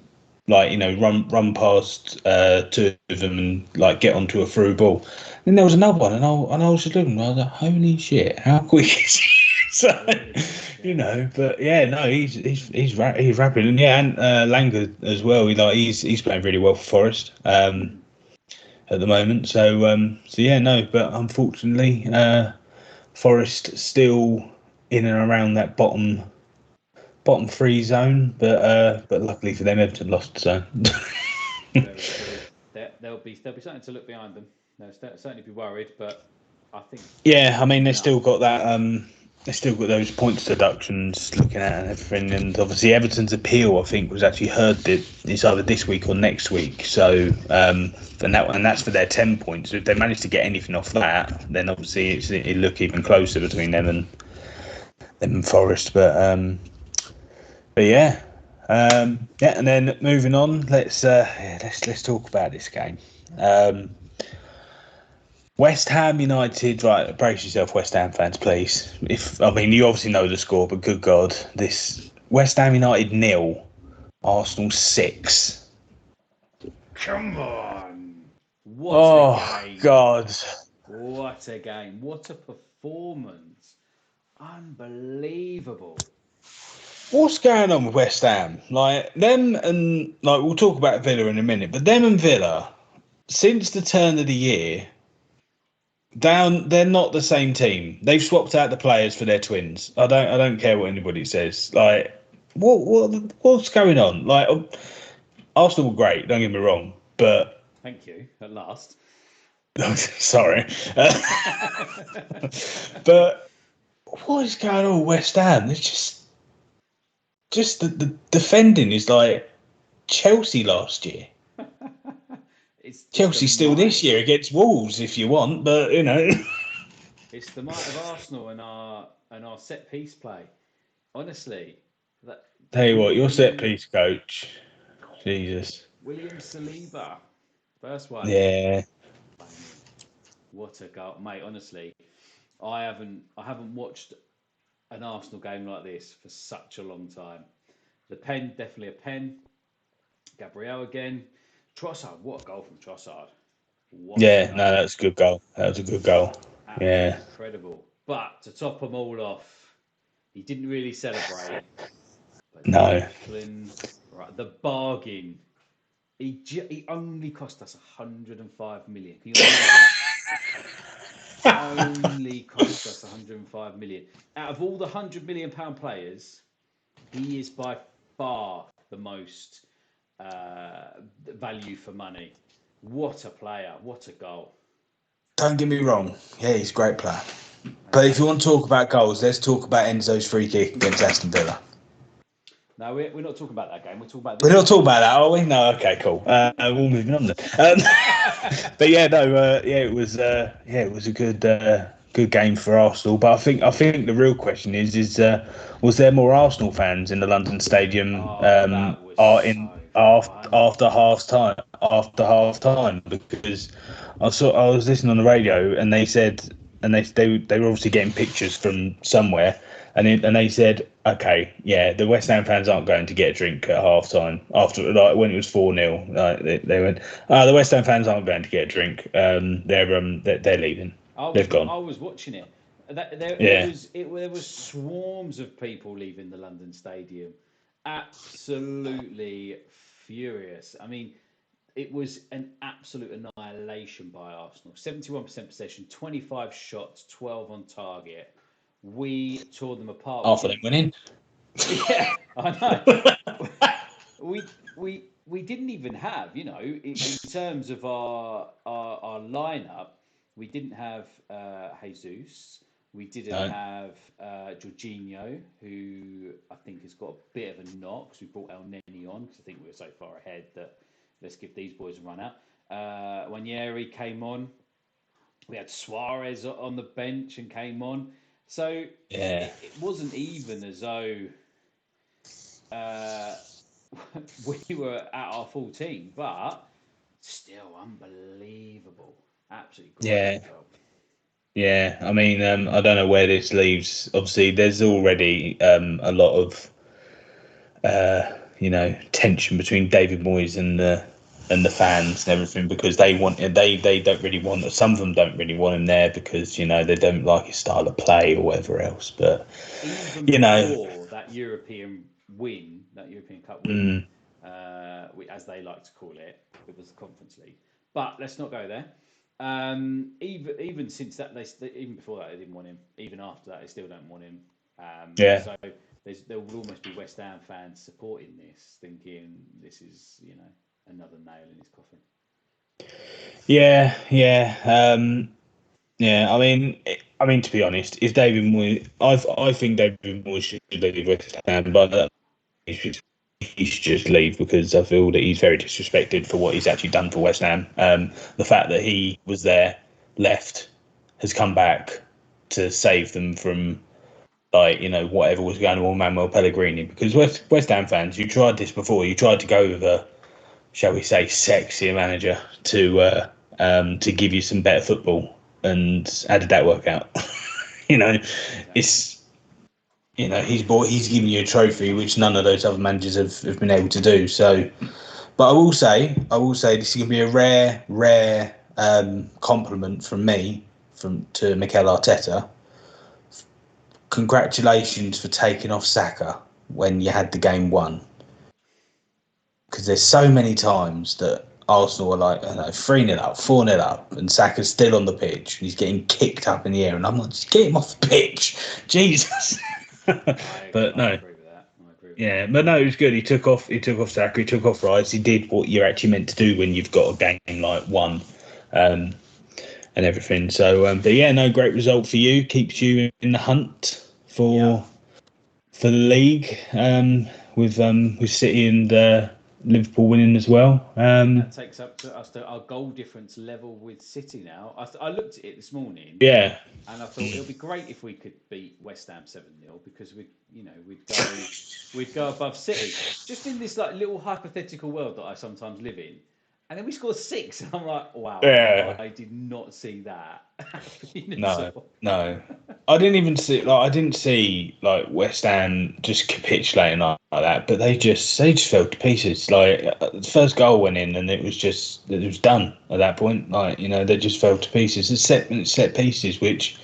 run past 2 of them and get onto a through ball. Then there was another one, and I was just looking. I was like, "Holy shit! How quick is he?" So, but yeah, no, he's rapid, and and Langer as well. He's playing really well for Forest. at the moment. So yeah, no, but unfortunately, Forest still in and around that bottom three zone. But luckily for them, Everton lost. So Very true. There'll be something to look behind them. They'll certainly be worried, but I think. yeah, I mean, they've still got that. They've still got those points deductions looking at and everything, and obviously Everton's appeal, I think, was actually heard. It's either this week or next week. So, and that's for their 10 points. So if they manage to get anything off that, then obviously it look even closer between them and Forest. But yeah, yeah. And then moving on, let's talk about this game. West Ham United, right? Brace yourself, West Ham fans, please. You obviously know the score, but good God, this West Ham United 0, Arsenal 6. Come on! What a game! God! What a game! What a performance! Unbelievable! What's going on with West Ham? Like them and we'll talk about Villa in a minute, but them and Villa, since the turn of the year. They're not the same team. They've swapped out the players for their twins. I don't care what anybody says. Like, what's going on? Like, Arsenal were great. Don't get me wrong, but thank you at last. Sorry, but what is going on with West Ham? It's just the defending is like Chelsea last year. It's Chelsea still this year against Wolves, if you want, but you know. It's the might of Arsenal and our set piece play. Honestly, Tell you what, your set piece coach, Jesus. William Saliba, first one. Yeah. What a goal, mate! Honestly, I haven't watched an Arsenal game like this for such a long time. The pen, definitely a pen. Gabriel again. Trossard, what a goal from Trossard. That's a good goal. That was a good goal. Absolutely incredible. But to top them all off, he didn't really celebrate. But no. Right, the bargain. He only cost us 105 million. Can you imagine? Only cost us 105 million. Out of all the £100 million players, he is by far the most value for money. What a player! What a goal! Don't get me wrong. Yeah, he's a great player. But if you want to talk about goals, let's talk about Enzo's free kick against Aston Villa. No, we're not talking about that game. We're talking about. We're not talking about that, are we? No. Okay, cool. We're moving on then. But yeah, no. It was a good game for Arsenal. But I think the real question is was there more Arsenal fans in the London Stadium after half time? After half time, because I was listening on the radio and they said, and they were obviously getting pictures from somewhere. And they said, okay, yeah, the West Ham fans aren't going to get a drink at half time after, when it was 4-0. They went, the West Ham fans aren't going to get a drink. They're leaving. They've gone. I was watching it. There was swarms of people leaving the London Stadium, absolutely furious. I mean, it was an absolute annihilation by Arsenal. 71% possession, 25 shots, 12 on target. We tore them apart. Half of them winning. Yeah, I know. we didn't even have, in terms of our lineup, we didn't have Jesus. We didn't have Jorginho, who I think has got a bit of a knock because we brought El Neni on because I think we were so far ahead that let's give these boys a run out. Ranieri came on. We had Suarez on the bench and came on. So it wasn't even as though we were at our full team, but still unbelievable. Absolutely great job. Yeah, I mean, I don't know where this leaves. Obviously, there's already a lot of tension between David Moyes and the fans and everything because they don't really want, some of them don't really want him there because they don't like his style of play or whatever else. But even before that European Cup win, as they like to call it, it was the Conference League. But let's not go there. Even since that, even before that, they didn't want him. Even after that, they still don't want him. So there will almost be West Ham fans supporting this, thinking this is another nail in his coffin. Yeah. I mean, to be honest, if David Moyes, I think David Moyes should leave West Ham, but he should just leave because I feel that he's very disrespected for what he's actually done for West Ham. The fact that he was there, left, has come back to save them from whatever was going on with Manuel Pellegrini. Because West Ham fans, you tried this before. You tried to go with a, shall we say, sexier manager to give you some better football. And how did that work out? He's giving you a trophy which none of those other managers have been able to do. So, but I will say this is going to be a rare compliment from me to Mikel Arteta. Congratulations for taking off Saka when you had the game won. Because there's so many times that Arsenal are like, 3-0 up, 4-0 up, and Saka's still on the pitch. He's getting kicked up in the air, and I'm like, just get him off the pitch. Jesus. But no. Yeah, but no, it was good. He took off Saka, he took off Rice. He did what you're actually meant to do when you've got a game like one, and everything. So, but yeah, no, great result for you. Keeps you in the hunt for the league, with City and Liverpool winning as well. That takes up to us to our goal difference level with City now. I looked at it this morning. Yeah. And I thought it would be great if we could beat West Ham 7-0 because we'd go above City. Just in this little hypothetical world that I sometimes live in. And then we scored 6, and I'm like, wow, yeah. I did not see that. No. I didn't see West Ham just capitulating like that, but they just fell to pieces. The first goal went in, and it was done at that point. They just fell to pieces. It's set pieces, which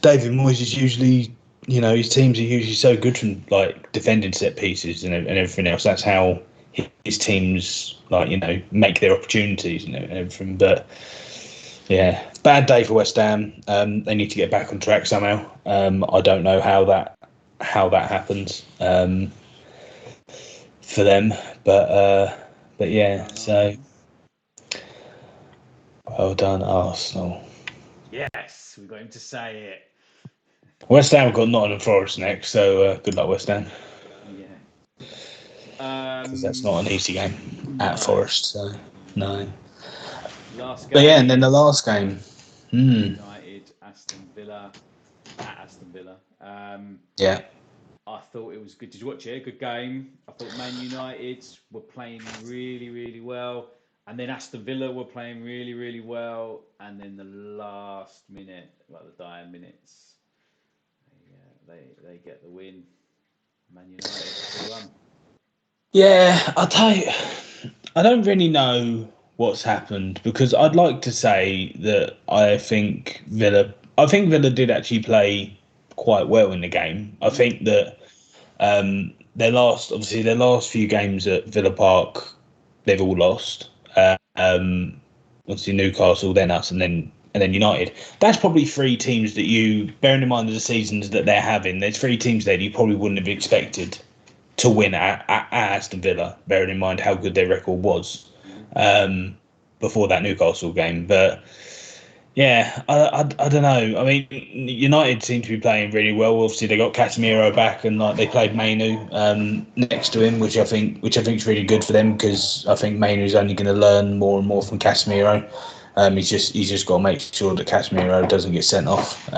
David Moyes is usually, his teams are usually so good from defending set pieces and everything else. That's how his teams make their opportunities and everything. But yeah, bad day for West Ham. They need to get back on track somehow. I don't know how that happens for them, but yeah. So well done, Arsenal. Yes, we got him to say it. West Ham have got Nottingham Forest next, so good luck, West Ham. Yeah. Because that's not an easy game at Forest, so no. Last game. But yeah, and then the last game. United, Aston Villa, at Aston Villa. Yeah. I thought it was good. Did you watch it? Good game. I thought Man United were playing really, really well. And then Aston Villa were playing really, really well. And then the last minute, the dying minutes, they get the win. Man United 2-1. Yeah, I'll tell you, I don't really know what's happened because I'd like to say that I think Villa did actually play quite well in the game. I think that their last few games at Villa Park, they've all lost. Obviously Newcastle, then us, and then United. That's probably 3 teams that you, bearing in mind the seasons that they're having, there's 3 teams there that you probably wouldn't have expected to win at Aston Villa, bearing in mind how good their record was before that Newcastle game. But yeah, I don't know. I mean, United seem to be playing really well. Obviously, they got Casemiro back, and they played Mainu next to him, which I think is really good for them because I think Mainu's only going to learn more and more from Casemiro. He's just got to make sure that Casemiro doesn't get sent off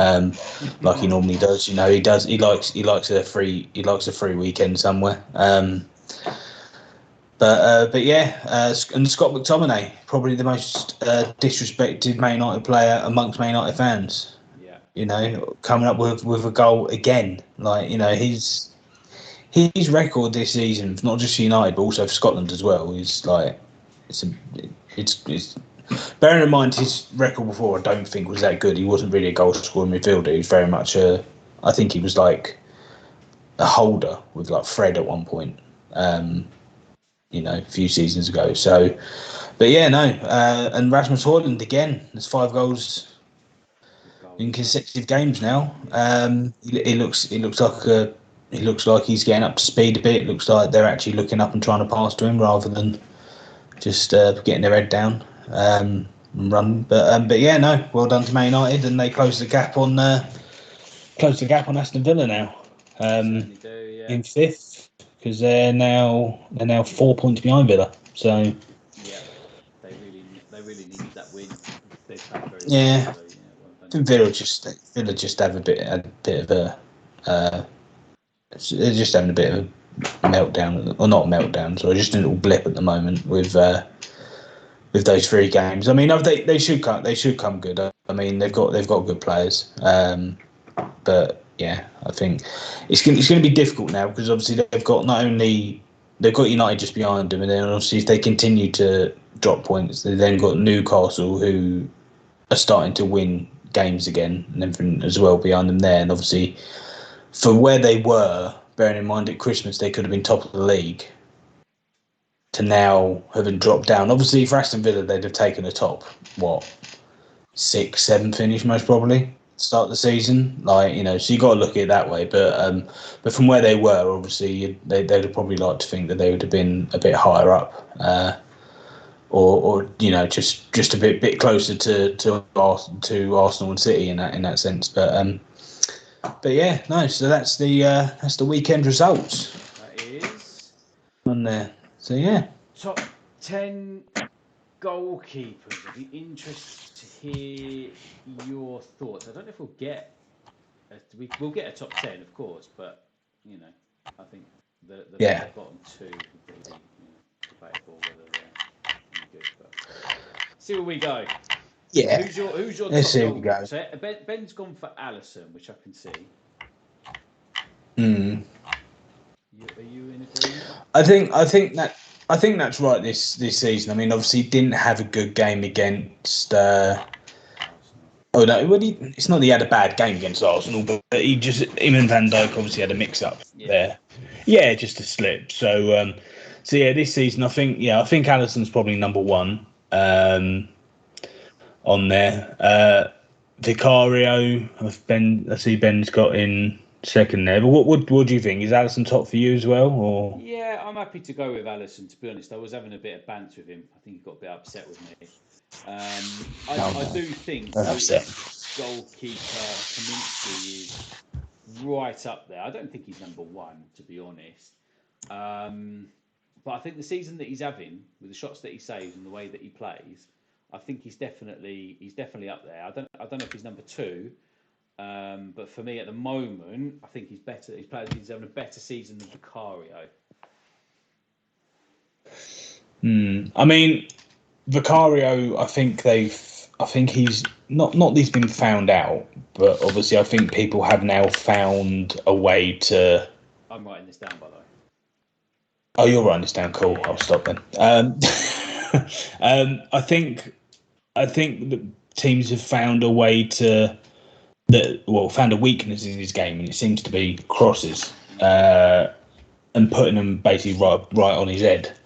like he normally does. He likes a free weekend somewhere. But yeah, and Scott McTominay, probably the most disrespected Man United player amongst Man United fans. Yeah. Coming up with a goal again. His record this season, not just for United but also for Scotland as well, is it's. Bearing in mind his record before, I don't think was that good. He wasn't really a goal scoring midfielder. He was very much I think he was like a holder with Fred at one point. a few seasons ago. So, but yeah, no. And Rasmus Højlund again. There's 5 goals in consecutive games now. He looks like he's getting up to speed a bit. It looks like they're actually looking up and trying to pass to him rather than just getting their head down and run. But yeah, no. Well done to Man United, and they close the gap on Aston Villa now. In 5th, because they're now 4 points behind Villa. So yeah, they really needed that win. They've had very yeah. well, so, well I think Villa just have a bit of a they're just having a bit of a meltdown, or not meltdown, sorry, just a little blip at the moment with those 3 games. I mean, they should come good. I mean, they've got good players, but yeah, I think it's going to be difficult now because obviously they've got United just behind them, and then obviously if they continue to drop points, they've then got Newcastle who are starting to win games again and everything as well behind them there. And obviously, for where they were, bearing in mind at Christmas they could have been top of the league, to now having dropped down. Obviously, for Aston Villa, they'd have taken a top 6, 7 finish most probably start of the season. So you got to look at it that way. But from where they were, obviously they'd have probably liked to think that they would have been a bit higher up. Or just a bit closer to Arsenal and City in that sense, but yeah, no. So that's the weekend results. That is On there. So yeah, top 10 goalkeepers. I'd be interested to hear your thoughts. I don't know if we'll get a top 10, of course, but I think the bottom 2 would be debatable whether they're good. But see where we go. yeah. Who's your Let's top see where we go. So Ben's gone for Alisson, which I can see. Are you in agreement? I think that's right this season. I mean, obviously, he didn't have a good game against. It's not that he had a bad game against Arsenal, but him and Van Dijk obviously had a mix-up there. Yeah, just a slip. So yeah, this season I think Alisson's probably number 1 on there. Vicario, I see Ben's got in second there. But what do you think? Is Alisson top for you as well? Or yeah, I'm happy to go with Alisson. To be honest, I was having a bit of banter with him. I think he got a bit upset with me. I do think goalkeeper Kaminsky is right up there. I don't think he's number 1, to be honest. But I think the season that he's having, with the shots that he saves and the way that he plays, I think he's definitely up there. I don't know if he's number 2, but for me at the moment, I think he's better. He's having a better season than Vicario. I mean, Vicario, I think he's not that he's been found out, but obviously I think people have now found a way to. I'm writing this down, by the way. Oh, you're writing this down. Cool. I'll stop then. I think the teams have found a way found a weakness in his game, and it seems to be crosses, and putting them basically right on his head.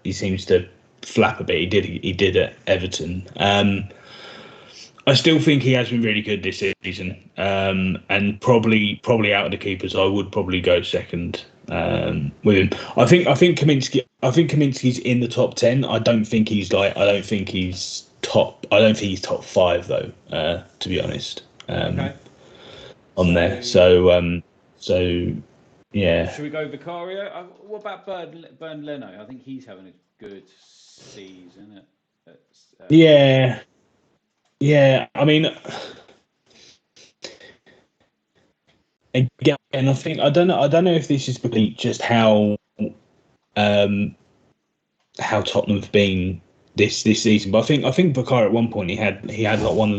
He seems to flap a bit. He did at Everton. I still think he has been really good this season, and probably out of the keepers, I would probably go second with him. I think Kaminsky's in the top 10. I don't think he's top 5 though. To be honest, okay. On there. So yeah. Should we go Vicario? What about Bernd Leno? I think he's having a good season. Yeah. I mean, again, I think I don't know if this is because just how Tottenham have been this season, but I think Vicario at one point he had like one of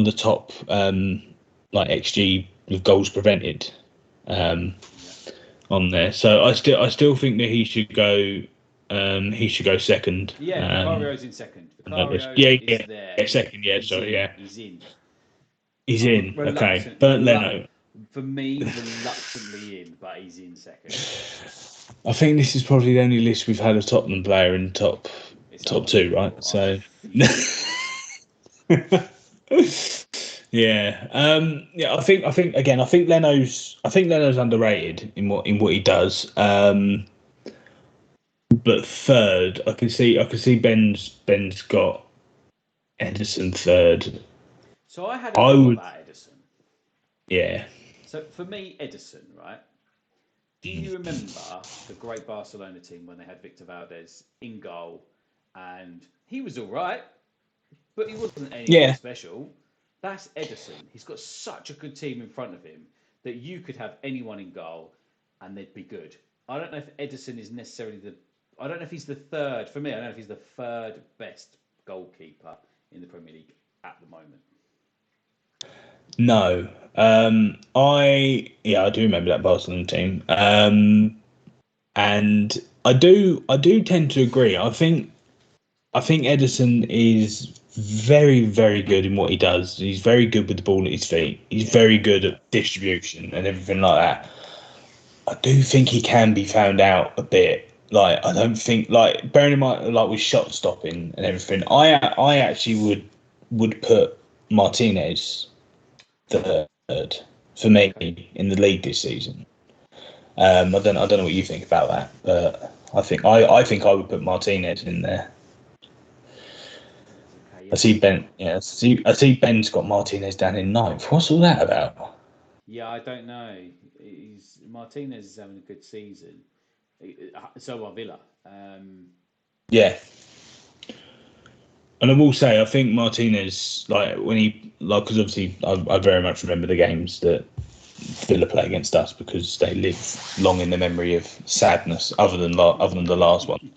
the top like XG with goals prevented on there. So I still think that he should go. He should go second. Yeah, Vicario's in second. There. Second. Yeah, sorry. Yeah, he's in. He's in. Okay, Bernd Leno. For me, reluctantly in, but he's in second. I think this is probably the only list we've had a Tottenham player in top two, right? So, yeah, I think again, I think Leno's underrated in what he does. But third, I can see Ben's got Edison third. So I had a thought about Edison. Yeah. So for me, Edison, right? Do you remember the great Barcelona team when they had Victor Valdez in goal, and he was all right, but he wasn't anything special? That's Edison. He's got such a good team in front of him that you could have anyone in goal, and they'd be good. I don't know if Edison is necessarily I don't know if he's the third. For me, I don't know if he's the third best goalkeeper in the Premier League at the moment. No, I do remember that Barcelona team, and I do tend to agree. I think Edison is very, very good in what he does. He's very good with the ball at his feet. He's very good at distribution and everything like that. I do think he can be found out a bit. Like, I don't think, like, bearing in mind, like, with shot stopping and everything, I actually would put Martinez third for me in the league this season. I don't know what you think about that, but I think I would put Martinez in there. Okay, yeah. I see Ben's got Martinez down in ninth. What's all that about? Yeah, I don't know. Martinez is having a good season. So are Villa. Yeah. And I will say, I think Martinez, like, when he, like, because obviously I very much remember the games that Villa play against us because they live long in the memory of sadness, other than the last one.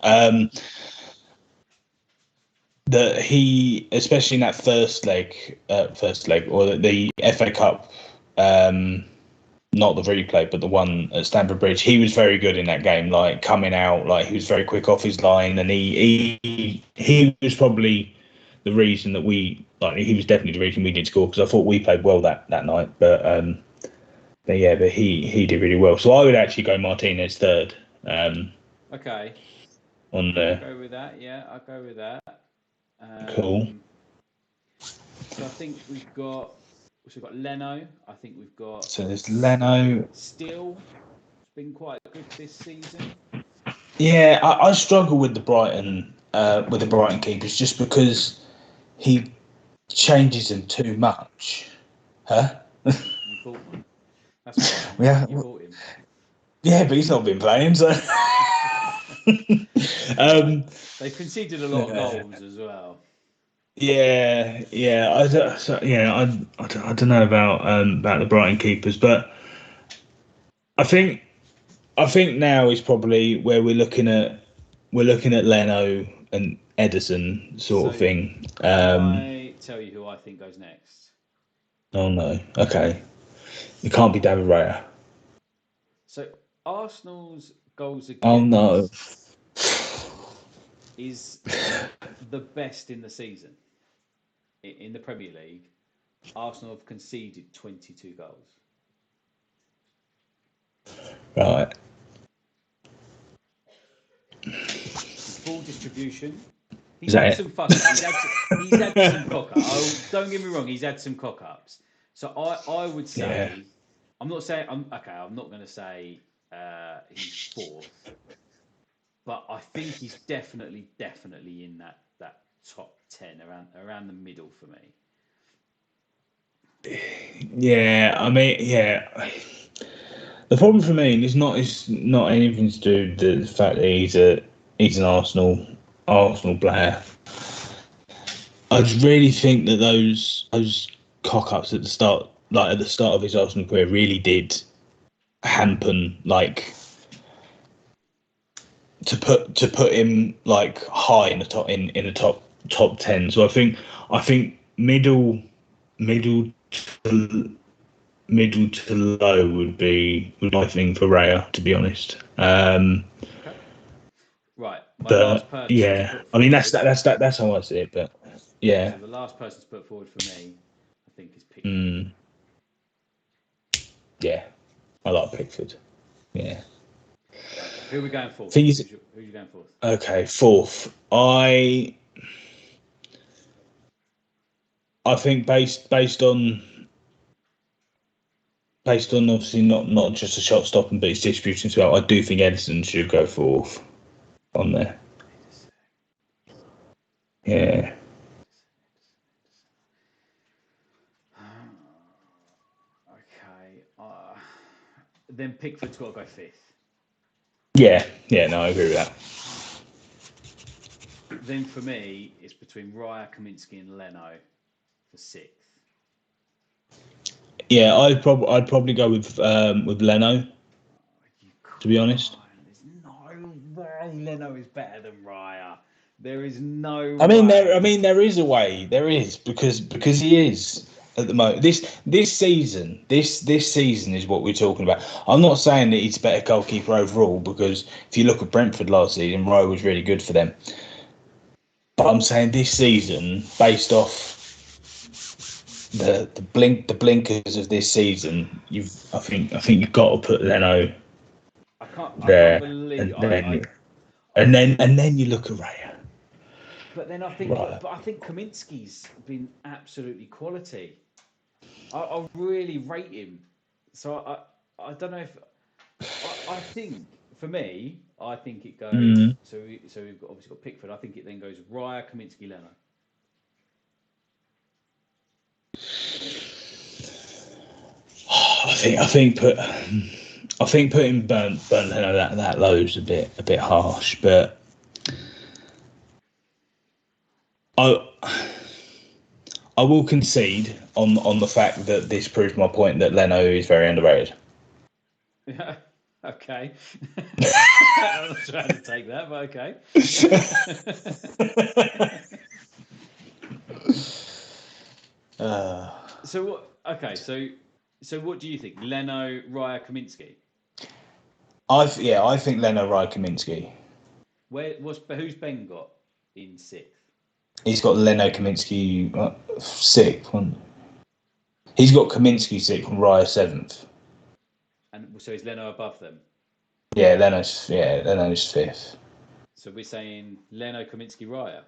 That he, especially in that first leg, or the FA Cup, not the replay, but the one at Stamford Bridge, he was very good in that game. Like, coming out, like, he was very quick off his line, and he was probably the reason that he was definitely the reason we did score, because I thought we played well that night. But he did really well. So I would actually go Martinez third. Okay. On there. I'll go with that. Yeah, I'll go with that. Cool. So I think we've got Leno. I think we've got. So there's Leno. Still, it's been quite good this season. Yeah, I struggle with the Brighton keepers just because he changes them too much. Huh? You bought one. That's fine. Yeah. You bought him. Yeah, but he's not been playing, so. They've conceded a lot of goals as well. Yeah. I don't know about the Brighton keepers, but I think now is probably where we're looking at Leno and Edison sort of thing. I tell you who I think goes next. Oh no. Okay. It can't be David Raya. So Arsenal's goals against. Oh no. Is the best in the season. In the Premier League, Arsenal have conceded 22 goals. Right. Ball distribution. He's had some fucks. He's had some cock-ups. Oh, don't get me wrong. He's had some cock-ups. So I would say, I'm not going to say he's fourth, but I think he's definitely in that top 10 around the middle for me. Yeah, I mean, yeah. The problem for me is not anything to do with the fact that he's an Arsenal player. I really think that those cock-ups at the start of his Arsenal career really did hamper, like, to put him like high in the top 10. So I think middle to low would be my thing for Raya, to be honest. Okay. Right. Last person. Yeah, I mean that's how I see it. But yeah. So the last person to put forward for me, I think, is Pickford. Yeah, I like Pickford. Yeah. Who are we going for? Who's you going for? Okay, fourth. I think based on obviously not just a shot stopping, but his distribution as well. I do think Edison should go fourth on there. Yeah. Okay. Then Pickford's got to go fifth. Yeah. No, I agree with that. Then for me, it's between Raya, Kaminsky, and Leno for sixth. Yeah, I'd probably go with Leno. To be honest, there's no way Leno is better than Raya. There is no. I mean, there is a way. There is because he is at the moment. This season is what we're talking about. I'm not saying that he's a better goalkeeper overall, because if you look at Brentford last season, Raya was really good for them. But I'm saying this season, based off the blinkers of this season, I think you've got to put Leno there, and then you look at Raya. But then I think Kaminsky's been absolutely quality. I really rate him. So I don't know if I think for me, I think it goes. So we've obviously got Pickford. I think it then goes Raya, Kaminsky, Leno. I think putting Burn Leno that low is a bit harsh, but I will concede on the fact that this proves my point that Leno is very underrated. Yeah. Okay. I'm not trying to take that, but okay. So what do you think? Leno, Raya, Kaminsky? I think Leno, Raya, Kaminsky. Who's Ben got in sixth? He's got Leno, Kaminsky sixth. He's got Kaminsky sixth and Raya seventh. And so is Leno above them? Yeah, Leno's fifth. So we're saying Leno, Kaminsky, Raya?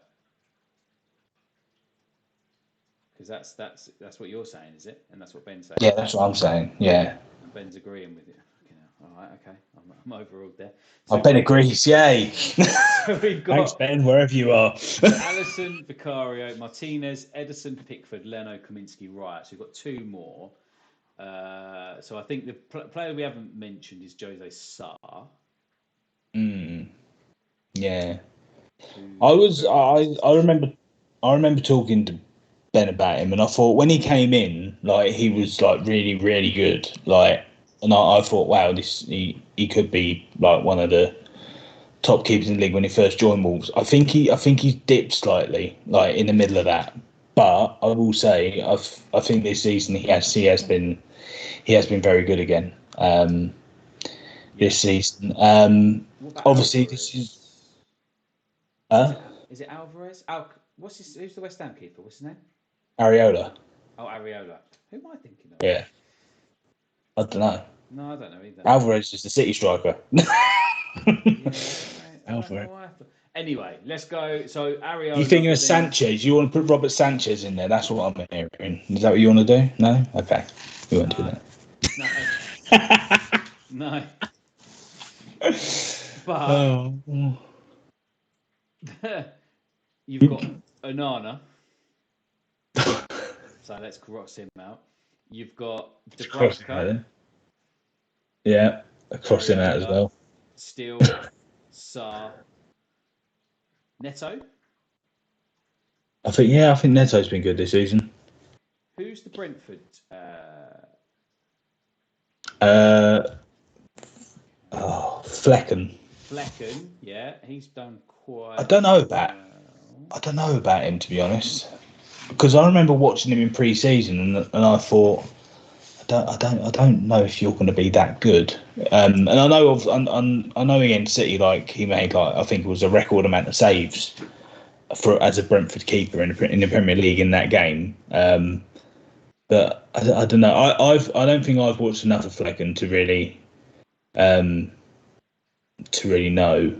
Because that's what you're saying, is it? And that's what Ben's saying. Yeah, that's what I'm saying. Yeah. And Ben's agreeing with you. All right, okay. I'm overruled there. So Ben agrees. Yay. So we've got Thanks, Ben, wherever you are. Alisson, Vicario, Martinez, Edison, Pickford, Leno, Kaminsky, Raya. So we've got two more. So I think the player we haven't mentioned is Jose Sarr. Yeah. I remember talking to Ben about him, and I thought when he came in, like, he was like really, really good. Like, and I thought, wow, he could be like one of the top keepers in the league when he first joined Wolves. I think he's dipped slightly, like, in the middle of that. But I will say, I think this season he has been very good again. This season, obviously Alvarez? this is. Is it Alvarez? Who's the West Ham keeper? What's his name? Areola. Oh, Areola. Who am I thinking of? Yeah. I don't know. No, I don't know either. Alvarez is the City striker. Alvarez. Anyway, let's go. So Areola. You thinking of Sanchez? You want to put Robert Sanchez in there? That's what I'm hearing. Is that what you want to do? No? Okay. We won't do that. No. But you've got Onana. So let's cross him out. You've got Dubravka. Yeah, cross him out as well. Steele, Sarr, Neto. I think Neto's been good this season. Who's the Brentford? Flecken. Flecken, yeah, he's done quite. I don't know about him, to be honest, because I remember watching him in pre-season and I thought, I don't know if you're going to be that good. And I know I know against City, like, he made, like, I think it was a record amount of saves as a Brentford keeper in the Premier League in that game. But I don't know. I don't think I've watched enough of Flecken to really know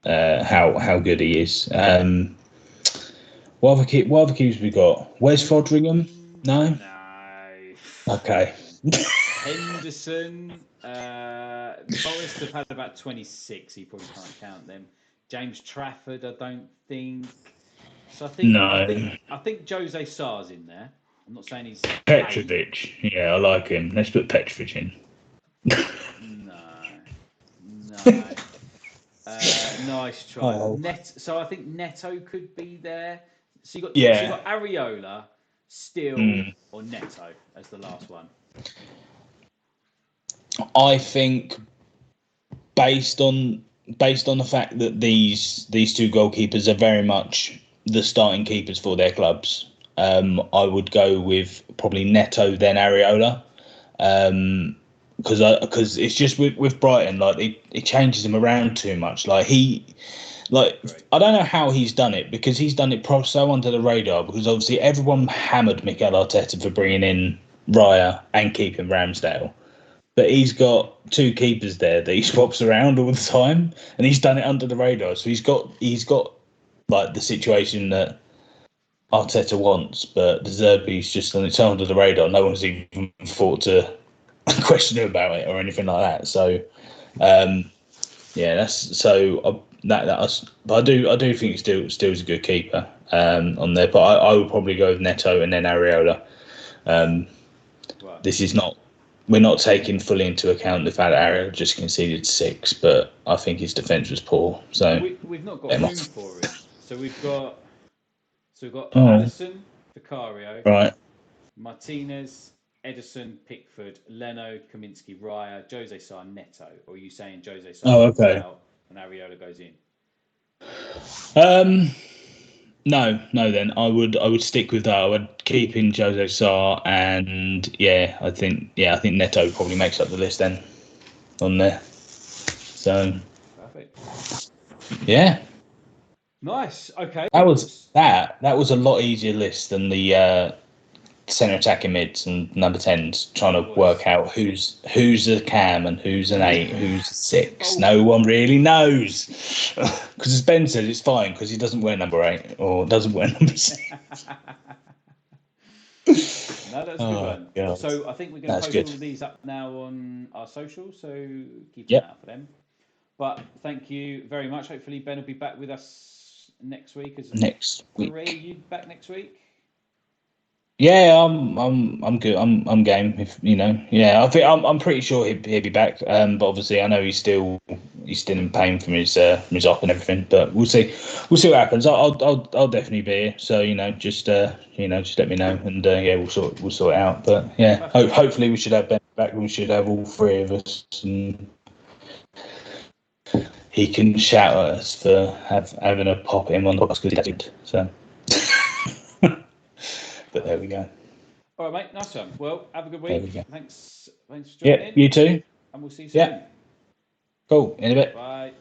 how good he is. What other keepers we got? Where's Fodringham? No. No. Okay. Henderson. Forest have had about 26. You probably can't count them. James Trafford, I don't think. So I think Jose Sarr's in there. I'm not saying he's Petrovic. Yeah, I like him. Let's put Petrovic in. No. Nice try. Oh. So I think Neto could be there. So you got Areola, Steele, or Neto as the last one. I think based on the fact that these two goalkeepers are very much the starting keepers for their clubs, I would go with probably Neto then Areola, because it's just with Brighton, like it changes him around too much. I don't know how he's done it, because he's done it so under the radar, because obviously everyone hammered Mikel Arteta for bringing in Raya and keeping Ramsdale. But he's got two keepers there that he swaps around all the time, and he's done it under the radar. So he's got like the situation that Arteta wants, but the Zerbi's just on its under the radar. No one's even thought to question him about it or anything like that. So, but I do think Steele's a good keeper on there. But I would probably go with Neto and then Areola. This is not. We're not taking fully into account the fact that Areola just conceded 6, but I think his defence was poor. So we've not got room for him. So we've got Allison, Vicario, right, Martinez, Edison, Pickford, Leno, Kaminsky, Raya, Jose Sarr, Neto. Or are you saying Jose Sarr goes out and Areola goes in? No. Then I would stick with that. I would keep in Jose Sarr, and I think Neto probably makes up the list then on there. So perfect. Yeah. Nice. Okay. That was a lot easier list than the centre attacking mids and number 10s trying to work out who's a cam and who's an 8, who's a 6. No one really knows. Because as Ben said, it's fine because he doesn't wear number 8 or doesn't wear number 6. No, that's a good one. God. So I think we're going to post all these up now on our socials, so keep an eye out for them. But thank you very much. Hopefully Ben will be back with us next week. Next week. Are you back next week? Yeah, I'm good. I'm game. If you know, I think I'm pretty sure he'll be back. But obviously, I know he's still in pain from his op and everything. But we'll see what happens. I'll definitely be here. So just let me know, and we'll sort it out. But hopefully we should have Ben back. We should have all three of us, and he can shout at us for having a pop at him on the box because he did. So. But there we go. All right, mate. Nice one. Well, have a good week. Thanks for joining in. You too. And we'll see you soon. Cool. In a bit. Bye.